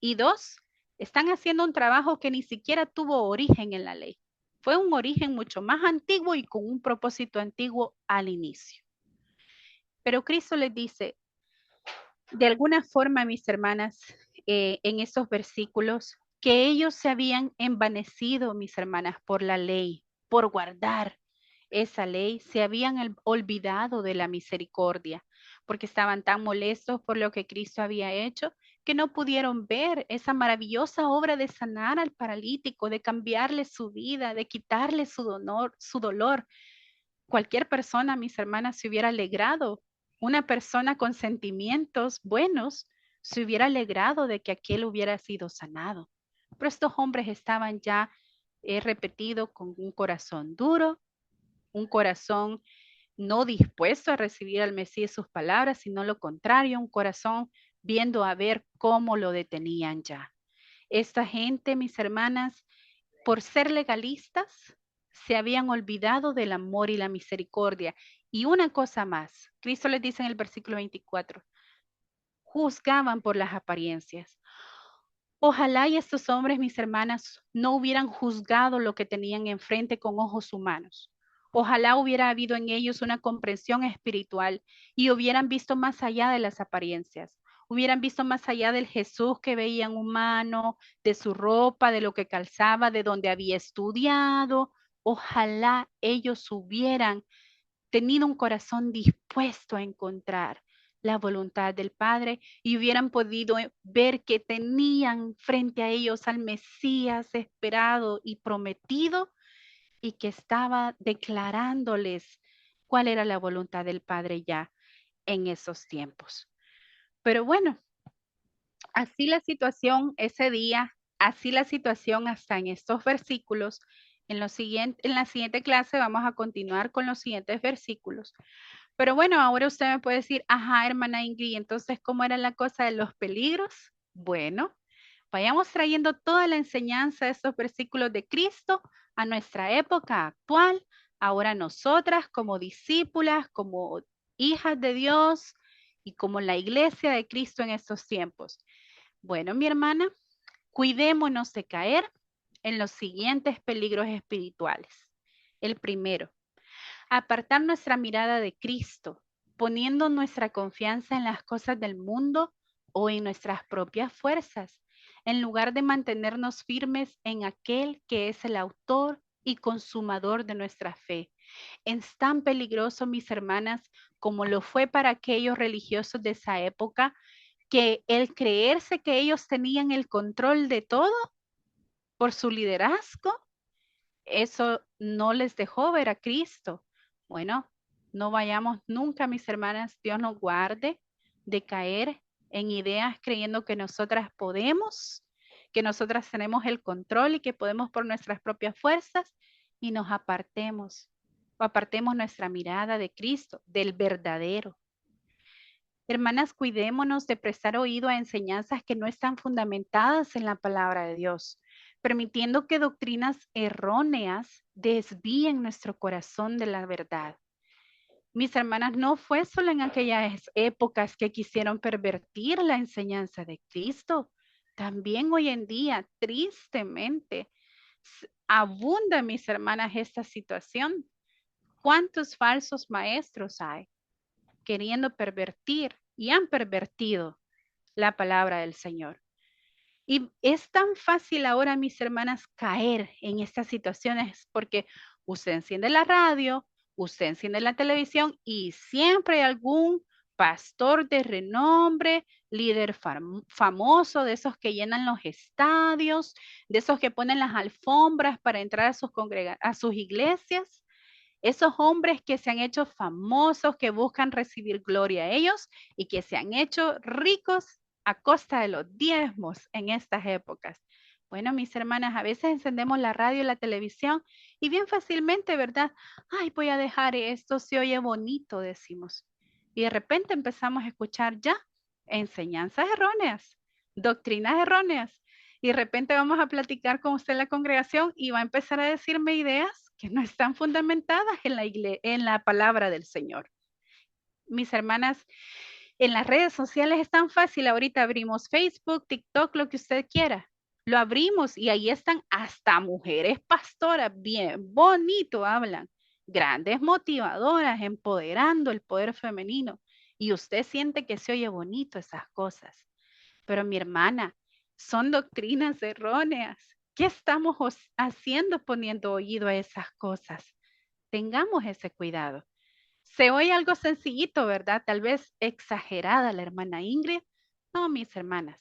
Y dos, están haciendo un trabajo que ni siquiera tuvo origen en la ley. Fue un origen mucho más antiguo y con un propósito antiguo al inicio. Pero Cristo les dice, de alguna forma, mis hermanas, en estos versículos, que ellos se habían envanecido, mis hermanas, por la ley, por guardar esa ley, se habían olvidado de la misericordia, porque estaban tan molestos por lo que Cristo había hecho, que no pudieron ver esa maravillosa obra de sanar al paralítico, de cambiarle su vida, de quitarle su dolor. Cualquier persona, mis hermanas, se hubiera alegrado. Una persona con sentimientos buenos se hubiera alegrado de que aquel hubiera sido sanado. Pero estos hombres estaban ya, he repetido, con un corazón duro, un corazón no dispuesto a recibir al Mesías sus palabras, sino lo contrario, un corazón viendo a ver cómo lo detenían ya. Esta gente, mis hermanas, por ser legalistas, se habían olvidado del amor y la misericordia. Y una cosa más, Cristo les dice en el versículo 24, juzgaban por las apariencias. Ojalá y estos hombres, mis hermanas, no hubieran juzgado lo que tenían enfrente con ojos humanos. Ojalá hubiera habido en ellos una comprensión espiritual y hubieran visto más allá de las apariencias. Hubieran visto más allá del Jesús que veían humano, de su ropa, de lo que calzaba, de donde había estudiado. Ojalá ellos hubieran tenido un corazón dispuesto a encontrar la voluntad del Padre y hubieran podido ver que tenían frente a ellos al Mesías esperado y prometido y que estaba declarándoles cuál era la voluntad del Padre ya en esos tiempos. Pero bueno, así la situación ese día, así la situación hasta en estos versículos. En la siguiente clase vamos a continuar con los siguientes versículos. Pero bueno, ahora usted me puede decir, ajá, hermana Ingrid, entonces, ¿cómo era la cosa de los peligros? Bueno, vayamos trayendo toda la enseñanza de estos versículos de Cristo a nuestra época actual Ahora nosotras como discípulas, como hijas de Dios y como la iglesia de Cristo en estos tiempos. Bueno, mi hermana, cuidémonos de caer en los siguientes peligros espirituales. El primero, apartar nuestra mirada de Cristo, poniendo nuestra confianza en las cosas del mundo o en nuestras propias fuerzas, en lugar de mantenernos firmes en aquel que es el autor y consumador de nuestra fe. Es tan peligroso, mis hermanas, como lo fue para aquellos religiosos de esa época, que el creerse que ellos tenían el control de todo por su liderazgo, eso no les dejó ver a Cristo. Bueno, no vayamos nunca, mis hermanas, Dios nos guarde de caer en ideas creyendo que nosotras podemos, que nosotras tenemos el control y que podemos por nuestras propias fuerzas y nos apartemos o apartemos nuestra mirada de Cristo, del verdadero. Hermanas, cuidémonos de prestar oído a enseñanzas que no están fundamentadas en la palabra de Dios, permitiendo que doctrinas erróneas desvíen nuestro corazón de la verdad. Mis hermanas, no fue solo en aquellas épocas que quisieron pervertir la enseñanza de Cristo. También hoy en día, tristemente, abunda, mis hermanas, esta situación. ¿Cuántos falsos maestros hay queriendo pervertir y han pervertido la palabra del Señor? Y es tan fácil ahora, mis hermanas, caer en estas situaciones porque usted enciende la radio, usted enciende la televisión y siempre hay algún pastor de renombre, líder famoso, de esos que llenan los estadios, de esos que ponen las alfombras para entrar a sus iglesias. Esos hombres que se han hecho famosos, que buscan recibir gloria a ellos y que se han hecho ricos a costa de los diezmos en estas épocas. Bueno, mis hermanas, a veces encendemos la radio y la televisión y bien fácilmente, ¿verdad? Ay, voy a dejar esto, se oye bonito, decimos. Y de repente empezamos a escuchar ya enseñanzas erróneas, doctrinas erróneas. Y de repente vamos a platicar con usted en la congregación y va a empezar a decirme ideas que no están fundamentadas en la palabra del Señor. Mis hermanas, en las redes sociales es tan fácil. Ahorita abrimos Facebook, TikTok, lo que usted quiera. Lo abrimos y ahí están hasta mujeres pastoras, bien bonito hablan, grandes motivadoras, empoderando el poder femenino. Y usted siente que se oye bonito esas cosas. Pero mi hermana, son doctrinas erróneas. ¿Qué estamos haciendo poniendo oído a esas cosas? Tengamos ese cuidado. Se oye algo sencillito, ¿verdad? Tal vez exagerada la hermana Ingrid. No, mis hermanas.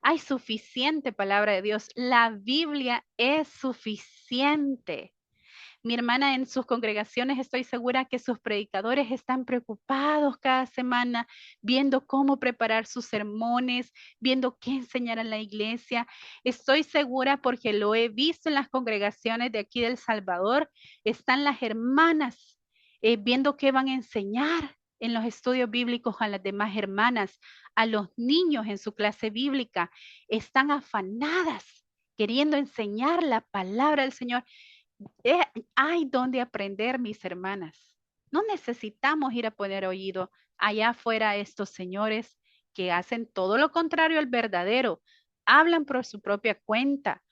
Hay suficiente palabra de Dios. La Biblia es suficiente. Mi hermana, en sus congregaciones estoy segura que sus predicadores están preocupados cada semana viendo cómo preparar sus sermones, viendo qué enseñar en la iglesia. Estoy segura porque lo he visto en las congregaciones de aquí del Salvador. Están las hermanas viendo qué van a enseñar en los estudios bíblicos a las demás hermanas, a los niños en su clase bíblica. Están afanadas queriendo enseñar la palabra del Señor. Hay donde aprender, mis hermanas. No necesitamos ir a poner oído allá afuera a estos señores que hacen todo lo contrario al verdadero. Hablan por su propia cuenta,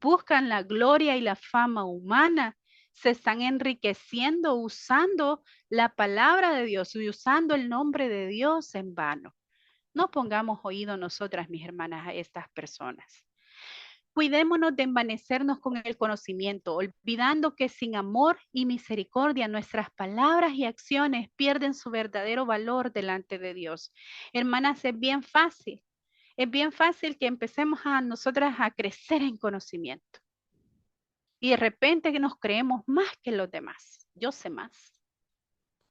buscan la gloria y la fama humana, se están enriqueciendo usando la palabra de Dios y usando el nombre de Dios en vano. No pongamos oído nosotras, mis hermanas, a estas personas. Cuidémonos de envanecernos con el conocimiento, olvidando que sin amor y misericordia nuestras palabras y acciones pierden su verdadero valor delante de Dios. Hermanas, es bien fácil que empecemos a nosotras a crecer en conocimiento. Y de repente que nos creemos más que los demás. Yo sé más.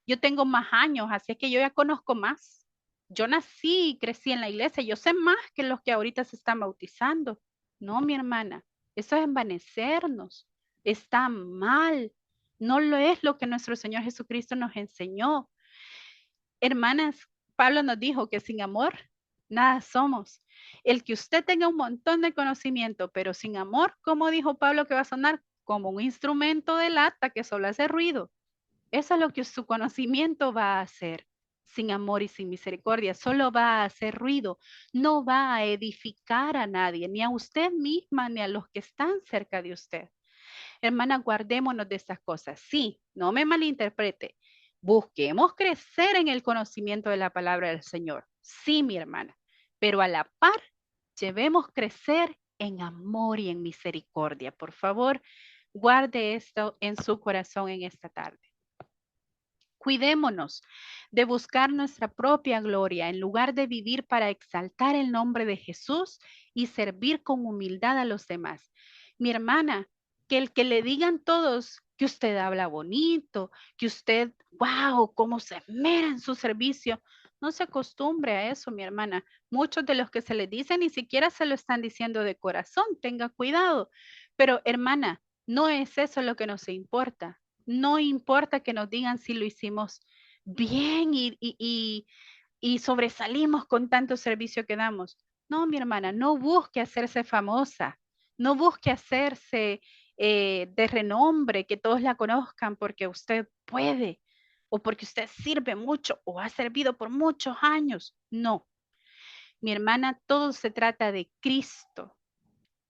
Yo tengo más años, así es que yo ya conozco más. Yo nací y crecí en la iglesia, yo sé más que los que ahorita se están bautizando. No, mi hermana, eso es envanecernos. Está mal. No lo es lo que nuestro Señor Jesucristo nos enseñó. Hermanas, Pablo nos dijo que sin amor nada somos. El que usted tenga un montón de conocimiento, pero sin amor, ¿cómo dijo Pablo que va a sonar? como un instrumento de lata que solo hace ruido. Eso es lo que su conocimiento va a hacer. Sin amor y sin misericordia, solo va a hacer ruido, no va a edificar a nadie, ni a usted misma, ni a los que están cerca de usted. Hermana, guardémonos de estas cosas. Sí, no me malinterprete. Busquemos crecer en el conocimiento de la palabra del Señor. Sí, mi hermana, pero a la par, llevemos crecer en amor y en misericordia. Por favor, guarde esto en su corazón en esta tarde. Cuidémonos de buscar nuestra propia gloria en lugar de vivir para exaltar el nombre de Jesús y servir con humildad a los demás. Mi hermana, que el que le digan todos que usted habla bonito, que usted, wow, cómo se esmera en su servicio, no se acostumbre a eso, mi hermana. Muchos de los que se le dicen ni siquiera se lo están diciendo de corazón, tenga cuidado. Pero hermana, no es eso lo que nos importa. No importa que nos digan si lo hicimos bien y sobresalimos con tanto servicio que damos. No, mi hermana, no busque hacerse famosa, no busque hacerse de renombre, que todos la conozcan porque usted puede o porque usted sirve mucho o ha servido por muchos años. No, mi hermana, todo se trata de Cristo.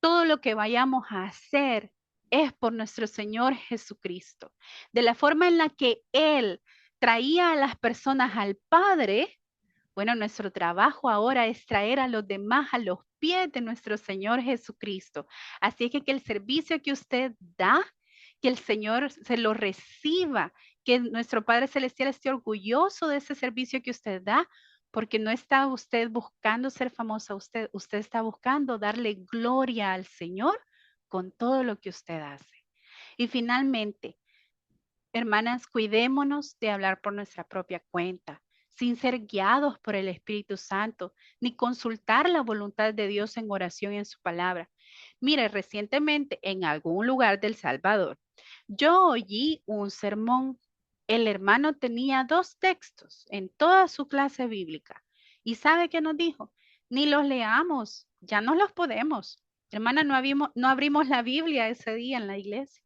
Todo lo que vayamos a hacer es por nuestro Señor Jesucristo. De la forma en la que Él traía a las personas al Padre, bueno, nuestro trabajo ahora es traer a los demás a los pies de nuestro Señor Jesucristo. Así que el servicio que usted da, que el Señor se lo reciba, que nuestro Padre Celestial esté orgulloso de ese servicio que usted da, porque no está usted buscando ser famosa, usted está buscando darle gloria al Señor con todo lo que usted hace. Y finalmente, hermanas, cuidémonos de hablar por nuestra propia cuenta, sin ser guiados por el Espíritu Santo, ni consultar la voluntad de Dios en oración y en su palabra. Mire, recientemente en algún lugar del Salvador, yo oí un sermón. El hermano tenía 2 textos en toda su clase bíblica. ¿Y sabe qué nos dijo? Ni los leamos, ya no los podemos. Hermana, no abrimos la Biblia ese día en la iglesia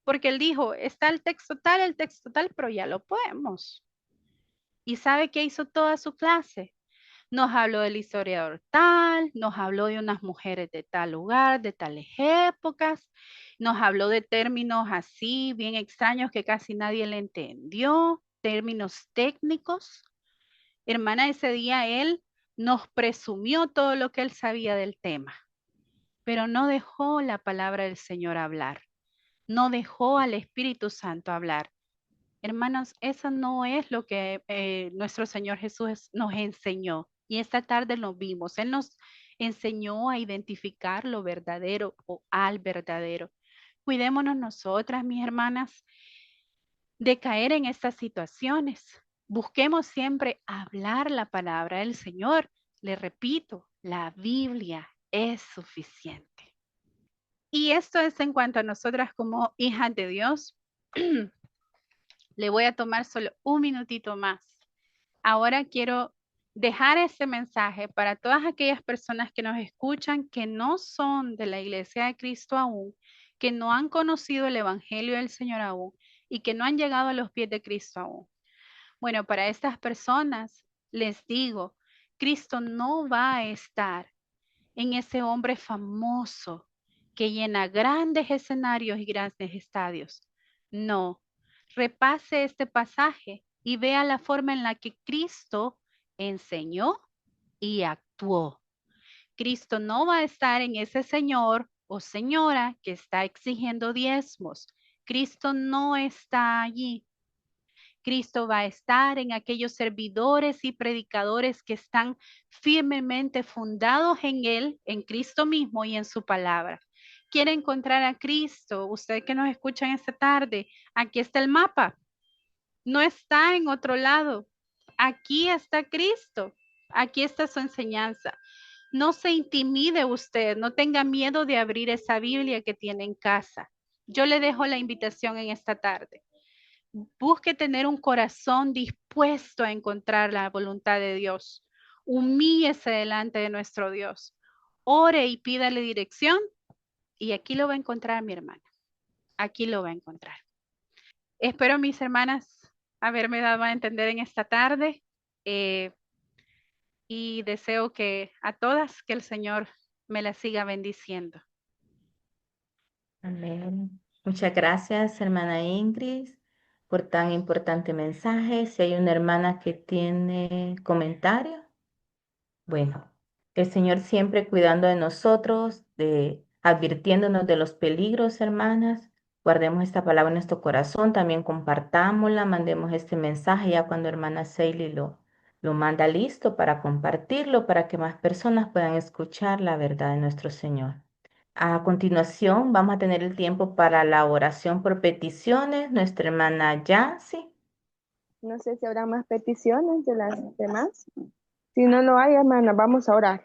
porque él dijo, está el texto tal, pero ya lo podemos. ¿Y sabe qué hizo toda su clase? Nos habló del historiador tal, nos habló de unas mujeres de tal lugar, de tales épocas, nos habló de términos así, bien extraños que casi nadie le entendió, términos técnicos. Hermana, ese día él nos presumió todo lo que él sabía del tema, pero no dejó la palabra del Señor hablar. No dejó al Espíritu Santo hablar. Hermanos, eso no es lo que nuestro Señor Jesús nos enseñó. Y esta tarde lo vimos. Él nos enseñó a identificar lo verdadero o al verdadero. Cuidémonos nosotras, mis hermanas, de caer en estas situaciones. Busquemos siempre hablar la palabra del Señor. Le repito, la Biblia es suficiente. Y esto es en cuanto a nosotras como hijas de Dios. Le voy a tomar solo un minutito más. Ahora quiero dejar este mensaje para todas aquellas personas que nos escuchan que no son de la iglesia de Cristo aún, que no han conocido el evangelio del Señor aún y que no han llegado a los pies de Cristo aún. Bueno, para estas personas les digo, Cristo no va a estar en ese hombre famoso que llena grandes escenarios y grandes estadios. No, repase este pasaje y vea la forma en la que Cristo enseñó y actuó. Cristo no va a estar en ese señor o señora que está exigiendo diezmos. Cristo no está allí. Cristo va a estar en aquellos servidores y predicadores que están firmemente fundados en Él, en Cristo mismo y en su palabra. ¿Quiere encontrar a Cristo? Usted que nos escucha en esta tarde, aquí está el mapa. No está en otro lado. Aquí está Cristo. Aquí está su enseñanza. No se intimide usted, no tenga miedo de abrir esa Biblia que tiene en casa. Yo le dejo la invitación en esta tarde. Busque tener un corazón dispuesto a encontrar la voluntad de Dios. Humíllese delante de nuestro Dios. Ore y pídale dirección y aquí lo va a encontrar mi hermana. aquí lo va a encontrar. Espero, mis hermanas, haberme dado a entender en esta tarde y deseo que a todas que el Señor me las siga bendiciendo. Amén. Muchas gracias, hermana Ingrid, por tan importante mensaje. Si hay una hermana que tiene comentario, bueno, el Señor siempre cuidando de nosotros, advirtiéndonos de los peligros, hermanas. Guardemos esta palabra en nuestro corazón, también compartámosla, mandemos este mensaje ya cuando hermana Seili lo manda listo para compartirlo, para que más personas puedan escuchar la verdad de nuestro Señor. A continuación, vamos a tener el tiempo para la oración por peticiones. Nuestra hermana Yancy. No sé si habrá más peticiones de las demás. Si no lo hay, hermana, vamos a orar.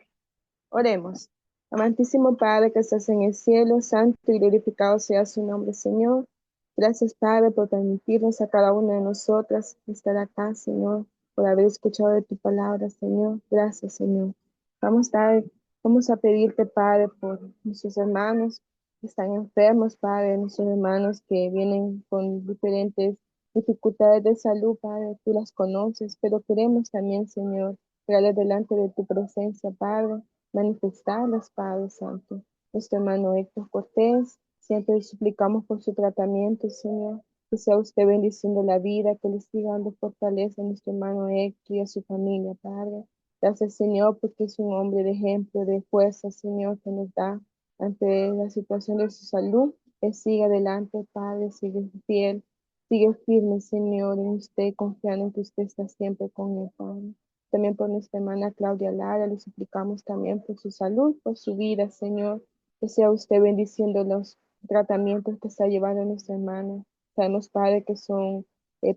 Oremos. Amantísimo Padre que estás en el cielo, santo y glorificado sea su nombre, Señor. Gracias, Padre, por permitirnos a cada una de nosotras estar acá, Señor, por haber escuchado de tu palabra, Señor. Gracias, Señor. Vamos a pedirte, Padre, por nuestros hermanos que están enfermos, Padre, nuestros hermanos que vienen con diferentes dificultades de salud, Padre, tú las conoces, pero queremos también, Señor, traerles delante de tu presencia, Padre, manifestarlas, Padre Santo. Nuestro hermano Héctor Cortés, siempre suplicamos por su tratamiento, Señor, que sea usted bendiciendo la vida, que le siga dando fortaleza a nuestro hermano Héctor y a su familia, Padre. Gracias, Señor, porque es un hombre de ejemplo, de fuerza, Señor, que nos da ante la situación de su salud. Que siga adelante, Padre, sigue fiel, sigue firme, Señor, en usted, confiando en que usted está siempre con él, Padre. También por nuestra hermana Claudia Lara, le suplicamos también por su salud, por su vida, Señor, que sea usted bendiciendo los tratamientos que está llevando nuestra hermana. Sabemos, Padre, que son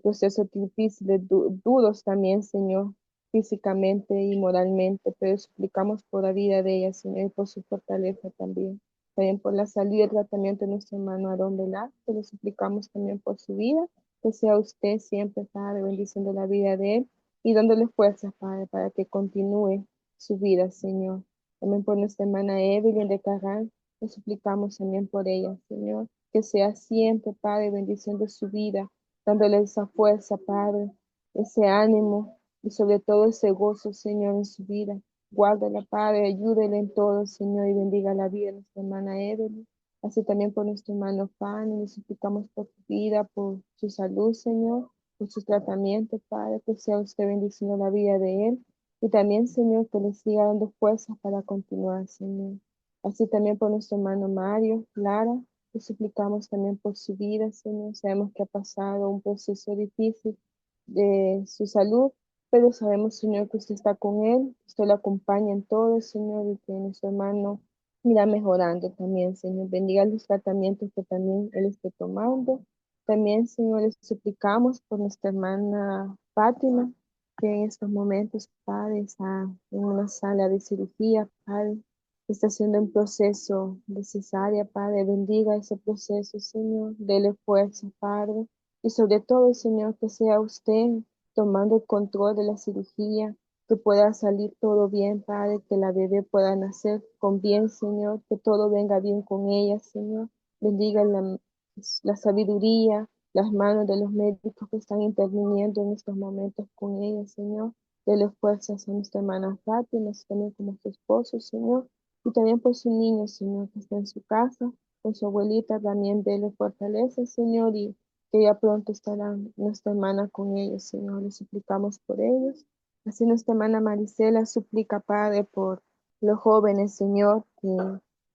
procesos difíciles, duros también, Señor, físicamente y moralmente, pero suplicamos por la vida de ella, Señor, y por su fortaleza también. También por la salud y el tratamiento de nuestro hermano Aarón Velar, que le suplicamos también por su vida, que sea usted siempre, Padre, bendiciendo la vida de él y dándole fuerzas, Padre, para que continúe su vida, Señor. También por nuestra hermana Evelyn de Carran, le suplicamos también por ella, Señor, que sea siempre, Padre, bendiciendo su vida, dándole esa fuerza, Padre, ese ánimo y sobre todo ese gozo, Señor, en su vida. Guárdala, Padre, ayúdele en todo, Señor, y bendiga la vida de nuestra hermana Evelyn. Así también por nuestro hermano Fanny, le suplicamos por su vida, por su salud, Señor, por su tratamiento, Padre, que sea usted bendiciendo la vida de él. Y también, Señor, que le siga dando fuerzas para continuar, Señor. Así también por nuestro hermano Mario, Lara, le suplicamos también por su vida, Señor. Sabemos que ha pasado un proceso difícil de su salud, pero sabemos, Señor, que usted está con él, que usted lo acompaña en todo, Señor, y que nuestro hermano irá mejorando también, Señor. Bendiga los tratamientos que también él esté tomando. También, Señor, les suplicamos por nuestra hermana Fátima, que en estos momentos, Padre, está en una sala de cirugía, Padre, está haciendo un proceso de cesárea, Padre. Bendiga ese proceso, Señor. Dele fuerza, Padre. Y sobre todo, Señor, que sea usted tomando el control de la cirugía, que pueda salir todo bien, Padre, que la bebé pueda nacer con bien, Señor, que todo venga bien con ella, Señor. Bendiga la sabiduría, las manos de los médicos que están interviniendo en estos momentos con ella, Señor. Dele fuerzas a nuestra hermana Fátima, también como su esposo, Señor, y también por su niño, Señor, que está en su casa, con su abuelita, también dele fortaleza, Señor, y que ya pronto estará nuestra hermana con ellos, Señor. Le suplicamos por ellos. Así nuestra hermana Marisela suplica, Padre, por los jóvenes, Señor, que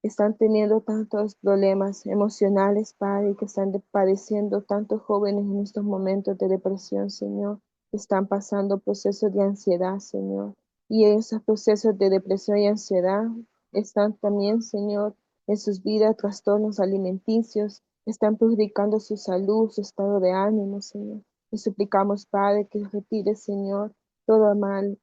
están teniendo tantos problemas emocionales, Padre, y que están padeciendo tantos jóvenes en estos momentos de depresión, Señor. Están pasando procesos de ansiedad, Señor. Y en esos procesos de depresión y ansiedad están también, Señor, en sus vidas trastornos alimenticios, están perjudicando su salud, su estado de ánimo, Señor. Le suplicamos, Padre, que retire, Señor, todo mal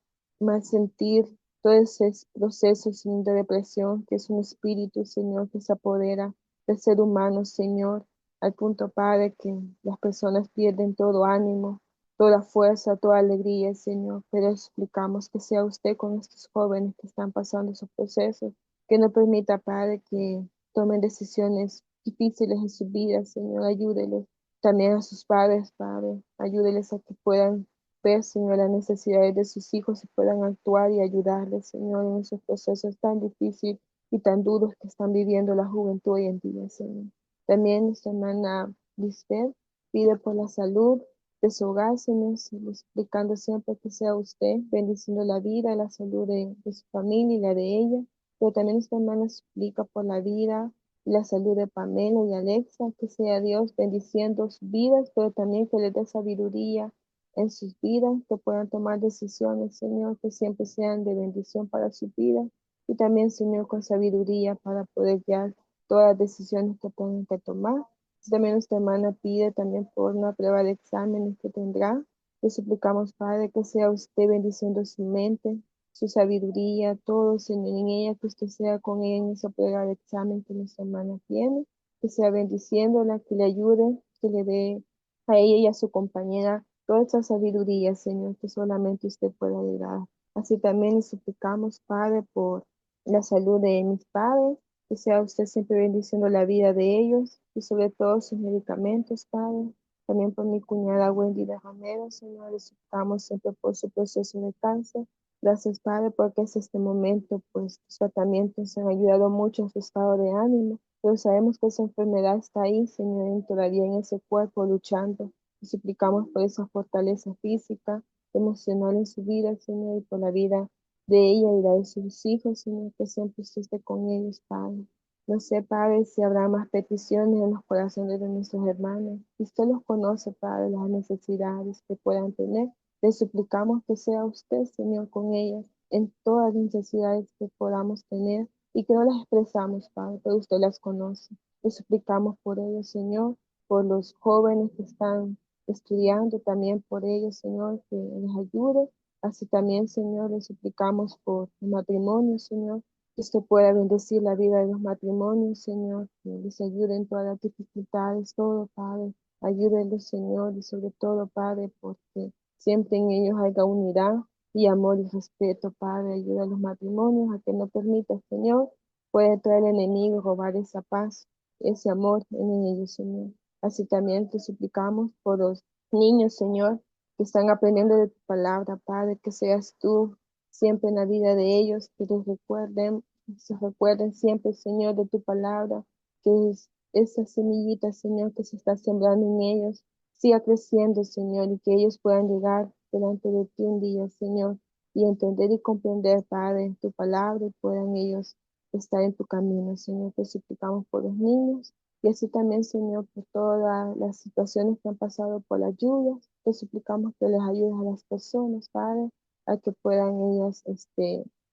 sentir, todo ese proceso, Señor, de depresión, que es un espíritu, Señor, que se apodera del ser humano, Señor, al punto, Padre, que las personas pierden todo ánimo, toda fuerza, toda alegría, Señor. Pero suplicamos que sea usted con estos jóvenes que están pasando esos procesos, que no permita, Padre, que tomen decisiones difíciles en su vida, Señor, ayúdeles. También a sus padres, Padre, ayúdeles a que puedan ver, Señor, las necesidades de sus hijos y puedan actuar y ayudarles, Señor, en esos procesos tan difíciles y tan duros que están viviendo la juventud hoy en día, Señor. También nuestra hermana Lisbeth pide por la salud de su hogar, Señor, explicando siempre que sea usted, bendiciendo la vida, la salud de su familia y la de ella. Pero también nuestra hermana suplica por la vida y la salud de Pamela y Alexa, que sea Dios bendiciendo sus vidas, pero también que les dé sabiduría en sus vidas, que puedan tomar decisiones, Señor, que siempre sean de bendición para su vida. Y también, Señor, con sabiduría para poder guiar todas las decisiones que tengan que tomar. También nuestra hermana pide también por una prueba de exámenes que tendrá. Le suplicamos, Padre, que sea usted bendiciendo su mente, su sabiduría, todo, Señor, en ella, que usted sea con ella en esa prueba de examen que nuestra hermana tiene, que sea bendiciéndola, que le ayude, que le dé a ella y a su compañera toda esa sabiduría, Señor, que solamente usted puede dar. Así también le suplicamos, Padre, por la salud de mis padres, que sea usted siempre bendiciendo la vida de ellos y sobre todo sus medicamentos, Padre. También por mi cuñada Wendy de Romero, Señor, le suplicamos siempre por su proceso de cáncer. Gracias, Padre, porque hasta este momento, pues, los tratamientos han ayudado mucho en su estado de ánimo, pero sabemos que esa enfermedad está ahí, Señor, y todavía en ese cuerpo luchando. Y suplicamos por esa fortaleza física, emocional en su vida, Señor, y por la vida de ella y la de sus hijos, Señor, que siempre usted esté con ellos, Padre. No sé, Padre, si habrá más peticiones en los corazones de nuestros hermanos. Y usted los conoce, Padre, las necesidades que puedan tener. Le suplicamos que sea usted, Señor, con ellas en todas las necesidades que podamos tener y que no las expresamos, Padre, pero usted las conoce. Le suplicamos por ellos, Señor, por los jóvenes que están estudiando, también por ellos, Señor, que les ayude. Así también, Señor, le suplicamos por el matrimonio, Señor, que usted pueda bendecir la vida de los matrimonios, Señor, que les ayude en todas las dificultades, todo, Padre. Ayúdenlos, Señor, y sobre todo, Padre, porque siempre en ellos haya unidad y amor y respeto, Padre. Ayuda a los matrimonios a que no permita, Señor, puede traer el enemigo, robar esa paz, ese amor en ellos, Señor. Así también te suplicamos por los niños, Señor, que están aprendiendo de tu palabra, Padre, que seas tú siempre en la vida de ellos, que les recuerden, se recuerden siempre, Señor, de tu palabra, que es esa semillita, Señor, que se está sembrando en ellos, siga creciendo, Señor, y que ellos puedan llegar delante de ti un día, Señor, y entender y comprender, Padre, tu palabra, y puedan ellos estar en tu camino, Señor. Te suplicamos por los niños, y así también, Señor, por todas las situaciones que han pasado por las lluvias, te suplicamos que les ayudes a las personas, Padre, a que puedan ellas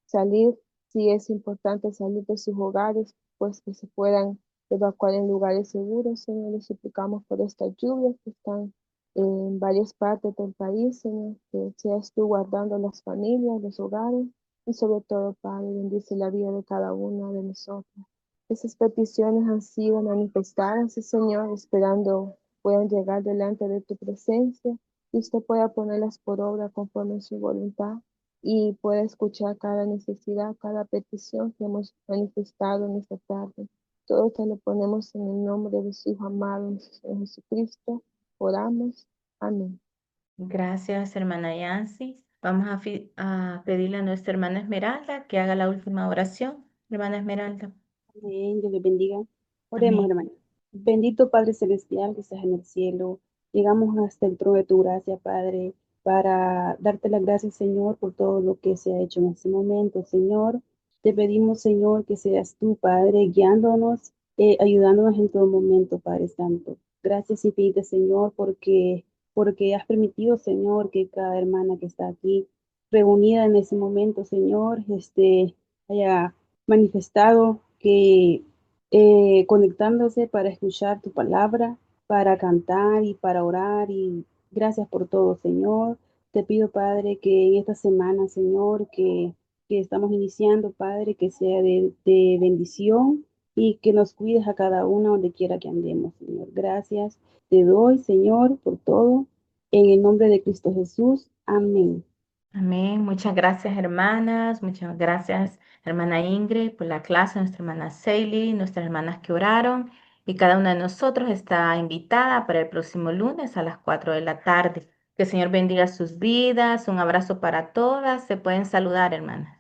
salir, si es importante salir de sus hogares, pues que se puedan evacuar en lugares seguros, Señor. Les suplicamos por estas lluvias que están en varias partes del país, Señor, que seas tú guardando las familias, los hogares, y sobre todo, Padre, bendice la vida de cada uno de nosotros. Esas peticiones han sido manifestadas, sí, Señor, esperando puedan llegar delante de tu presencia y usted pueda ponerlas por obra conforme a su voluntad y pueda escuchar cada necesidad, cada petición que hemos manifestado en esta tarde. Todo te lo ponemos en el nombre de su Hijo amado, nuestro Señor Jesucristo. Oramos. Amén. Gracias, hermana Yancy. Vamos a pedirle a nuestra hermana Esmeralda que haga la última oración. Hermana Esmeralda. Amén, Dios les bendiga. Oremos, Amén. hermano. Bendito Padre Celestial que estás en el cielo. Llegamos hasta el trono de tu gracia, Padre, para darte las gracias, Señor, por todo lo que se ha hecho en este momento, Señor. Te pedimos, Señor, que seas tú, Padre, guiándonos, ayudándonos en todo momento, Padre Santo. Gracias infinitas, Señor, porque has permitido, Señor, que cada hermana que está aquí reunida en ese momento, Señor, haya manifestado que conectándose para escuchar tu palabra, para cantar y para orar. Y gracias por todo, Señor. Te pido, Padre, que en esta semana, Señor, que estamos iniciando, Padre, que sea de bendición y que nos cuides a cada uno donde quiera que andemos, Señor. Gracias te doy, Señor, por todo. En el nombre de Cristo Jesús. Amén. Amén. Muchas gracias, hermanas. Muchas gracias, hermana Ingrid, por la clase, nuestra hermana Seili, nuestras hermanas que oraron. y cada una de nosotros está invitada para el próximo lunes a las 4 de la tarde. Que el Señor bendiga sus vidas. Un abrazo para todas. Se pueden saludar, hermanas.